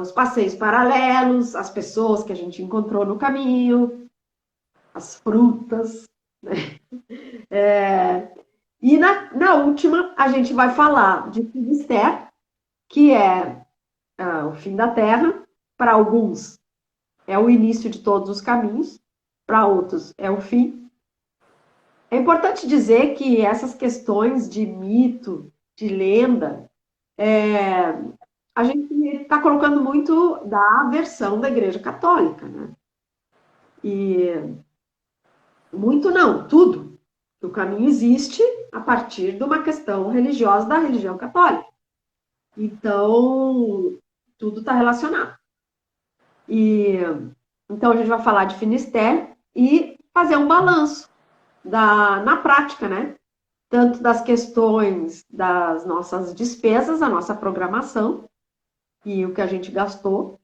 os passeios paralelos, as pessoas que a gente encontrou no caminho, as frutas, né? E na última, a gente vai falar de Finisterre, que é o fim da Terra. Para alguns, é o início de todos os caminhos, para outros, é o fim. É importante dizer que essas questões de mito, de lenda, a gente está colocando muito da versão da Igreja Católica, né? E muito não, tudo. O caminho existe a partir de uma questão religiosa da religião católica. Então, tudo está relacionado. E então a gente vai falar de Finisterre e fazer um balanço na prática, né? Tanto das questões das nossas despesas, a nossa programação e o que a gente gastou,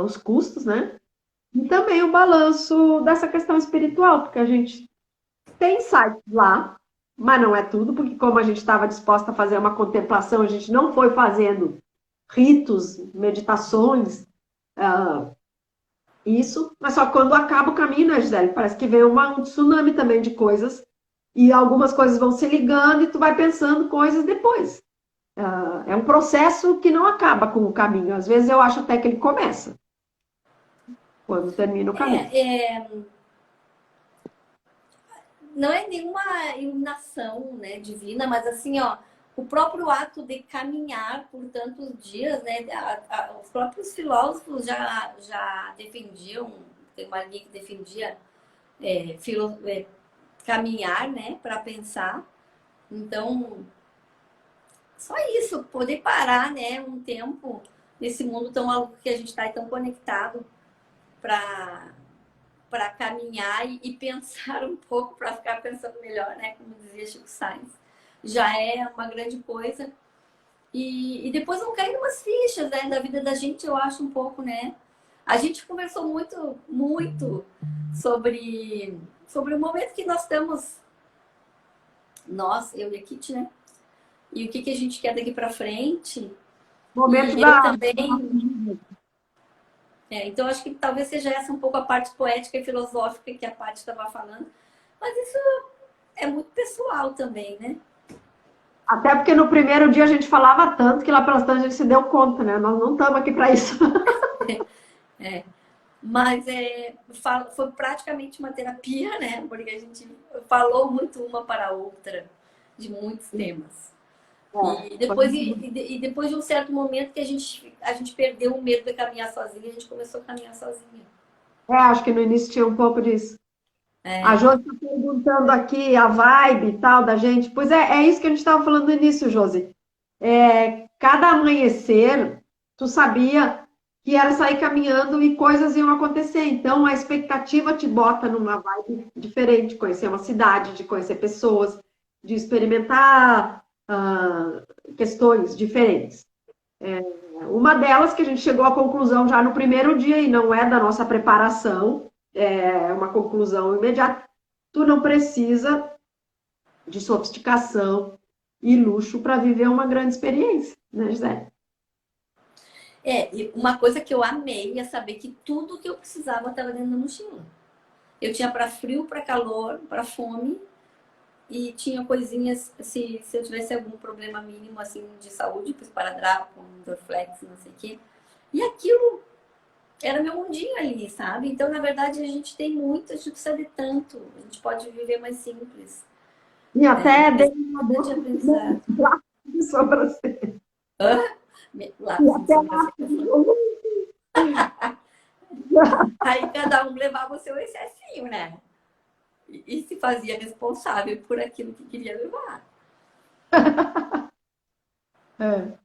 os custos, né? E também o balanço dessa questão espiritual, porque a gente tem sites lá, mas não é tudo, porque como a gente estava disposta a fazer uma contemplação, a gente não foi fazendo ritos, meditações, isso, mas só quando acaba o caminho, né, Gisele? Parece que vem um tsunami também de coisas, e algumas coisas vão se ligando e tu vai pensando coisas depois. É um processo que não acaba com o caminho. Às vezes eu acho até que ele começa quando termina o caminho. Não é nenhuma iluminação, né, divina, mas assim, ó, o próprio ato de caminhar por tantos dias, né, os próprios filósofos já defendiam, tem uma linha que defendia caminhar, né, para pensar. Então, só isso, poder parar, né, um tempo nesse mundo tão maluco que a gente está tão conectado para caminhar e pensar um pouco, para ficar pensando melhor, né? Como dizia Chico Sainz. já é uma grande coisa. E depois vão caindo umas fichas, né, da vida da gente, eu acho um pouco, né? A gente conversou muito, muito sobre o momento que nós estamos, nós, eu e a Kitty, né? E o que, que a gente quer daqui para frente. Momento E eu da. também. Então, acho que talvez seja essa um pouco a parte poética e filosófica que a Paty estava falando. Mas isso é muito pessoal também, né? Até porque no primeiro dia a gente falava tanto que lá pelas tantas a gente se deu conta, né? Nós não estamos aqui para isso. É. Mas foi praticamente uma terapia, né? Porque a gente falou muito uma para a outra de muitos temas. E depois de um certo momento que a gente perdeu o medo de caminhar sozinha, a gente começou a caminhar sozinha. Acho que no início tinha um pouco disso. A É, Josi está perguntando aqui a vibe e tal da gente. Pois é isso que a gente estava falando no início, Josi. Cada amanhecer, tu sabia que era sair caminhando e coisas iam acontecer. Então, a expectativa te bota numa vibe diferente, de conhecer uma cidade, de conhecer pessoas, de experimentar questões diferentes. Uma delas que a gente chegou à conclusão já no primeiro dia, e não é da nossa preparação, é uma conclusão imediata. Tu não precisa de sofisticação e luxo para viver uma grande experiência, né, Gisele? e uma coisa que eu amei é saber que tudo que eu precisava estava dentro da mochila. Eu tinha para frio, para calor, para fome e tinha coisinhas, se eu tivesse algum problema mínimo assim de saúde, tipo esparadrapo, Dorflex, não sei o quê. E aquilo era meu mundinho ali, sabe? Então, na verdade, a gente tem muito, a gente não precisa de tanto. A gente pode viver mais simples. E até Mas dei uma grande boca aprendizado. de sobrancelha. Hã? E Lápis de até sobrancelha. lá, Aí cada um levava o seu excessinho, né? E se fazia responsável por aquilo que queria levar. é, é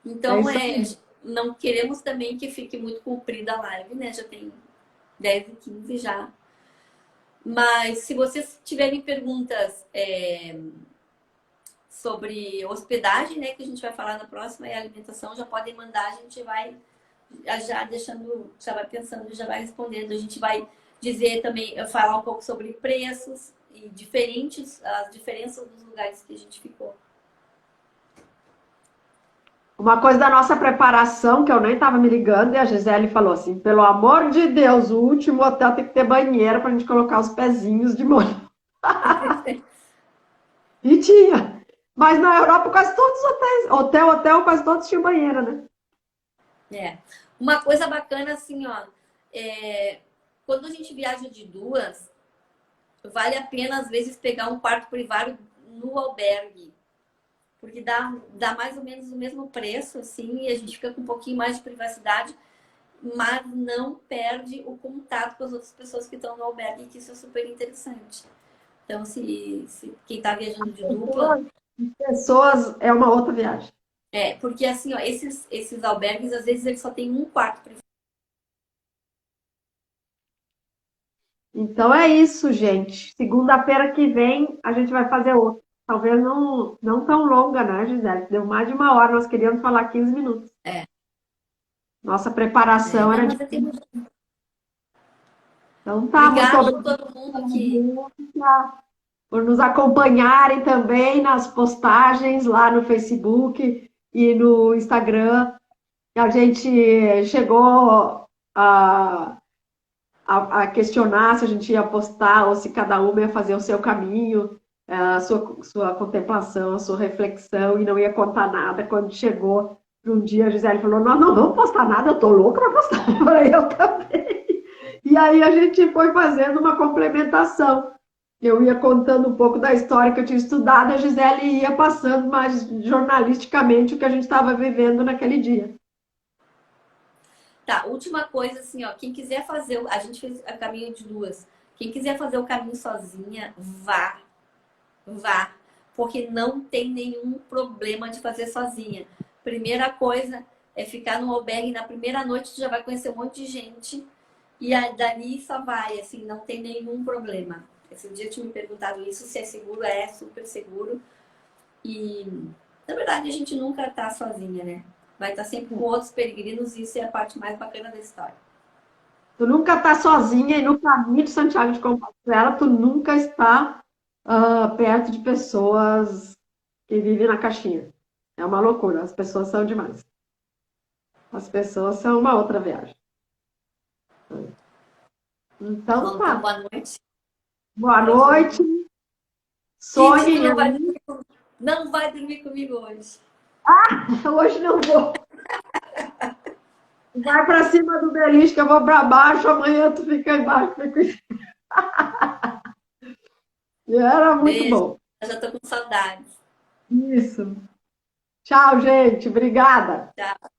Então, isso aí. não queremos também que fique muito comprida a live, né? Já tem 10 e 15 já. Mas se vocês tiverem perguntas sobre hospedagem, né? Que a gente vai falar na próxima, e alimentação, já podem mandar, a gente vai já deixando, já vai pensando, já vai respondendo. A gente vai dizer também, falar um pouco sobre preços e as diferenças dos lugares que a gente ficou. Uma coisa da nossa preparação, que eu nem estava me ligando, e a Gisele falou assim: pelo amor de Deus, o último hotel tem que ter banheiro para a gente colocar os pezinhos de molho. E tinha. Mas na Europa, quase todos os hotéis, hotel, quase todos tinham banheiro, né? Uma coisa bacana assim, ó, quando a gente viaja de duas, vale a pena às vezes pegar um quarto privado no albergue, porque dá mais ou menos o mesmo preço, assim, e a gente fica com um pouquinho mais de privacidade, mas não perde o contato com as outras pessoas que estão no albergue, que isso é super interessante. Então, se quem está viajando de dupla, Pessoas é uma outra viagem. porque assim, ó, esses albergues, às vezes, eles só têm um quarto privado. Então é isso, gente. Segunda-feira que vem a gente vai fazer outro. Talvez não tão longa, né, Gisele? Deu mais de uma hora, nós queríamos falar 15 minutos. É, Nossa preparação não, era de. mas eu tenho... Então tá, muito Obrigada a obrigada todo mundo que... por nos acompanharem também nas postagens lá no Facebook e no Instagram. A gente chegou a questionar se a gente ia postar ou se cada uma ia fazer o seu caminho, a sua contemplação, a sua reflexão e não ia contar nada. Quando chegou um dia, a Gisele falou: não vamos postar nada, eu tô louca para postar. Eu falei: eu também. E aí a gente foi fazendo uma complementação. Eu ia contando um pouco da história que eu tinha estudado, a Gisele ia passando mais jornalisticamente o que a gente estava vivendo naquele dia. Tá, última coisa, assim, ó, quem quiser fazer... A gente fez o caminho de duas. Quem quiser fazer o caminho sozinha, vá. Vá. Porque não tem nenhum problema de fazer sozinha. Primeira coisa é ficar no albergue. Na primeira noite, tu já vai conhecer um monte de gente. E aí, dali só vai, assim, não tem nenhum problema. Esse dia eu tinha me perguntado isso, se é seguro, é super seguro. E, na verdade, a gente nunca tá sozinha, né? Vai estar sempre com outros peregrinos e isso é a parte mais bacana da história. Tu nunca está sozinha e no caminho de Santiago de Compostela, tu nunca está perto de pessoas que vivem na caixinha. É uma loucura, as pessoas são demais. As pessoas são uma outra viagem. Tá Então bom, então tá. boa noite. Boa Próximo. noite. Finge que Sonhem aí. não vai dormir comigo hoje. Hoje não vou. Vai para cima do beliche que eu vou para baixo. Amanhã tu fica embaixo. E era muito Beijo. bom. Eu já tô com saudades. Isso. Tchau, gente. Obrigada. Tchau.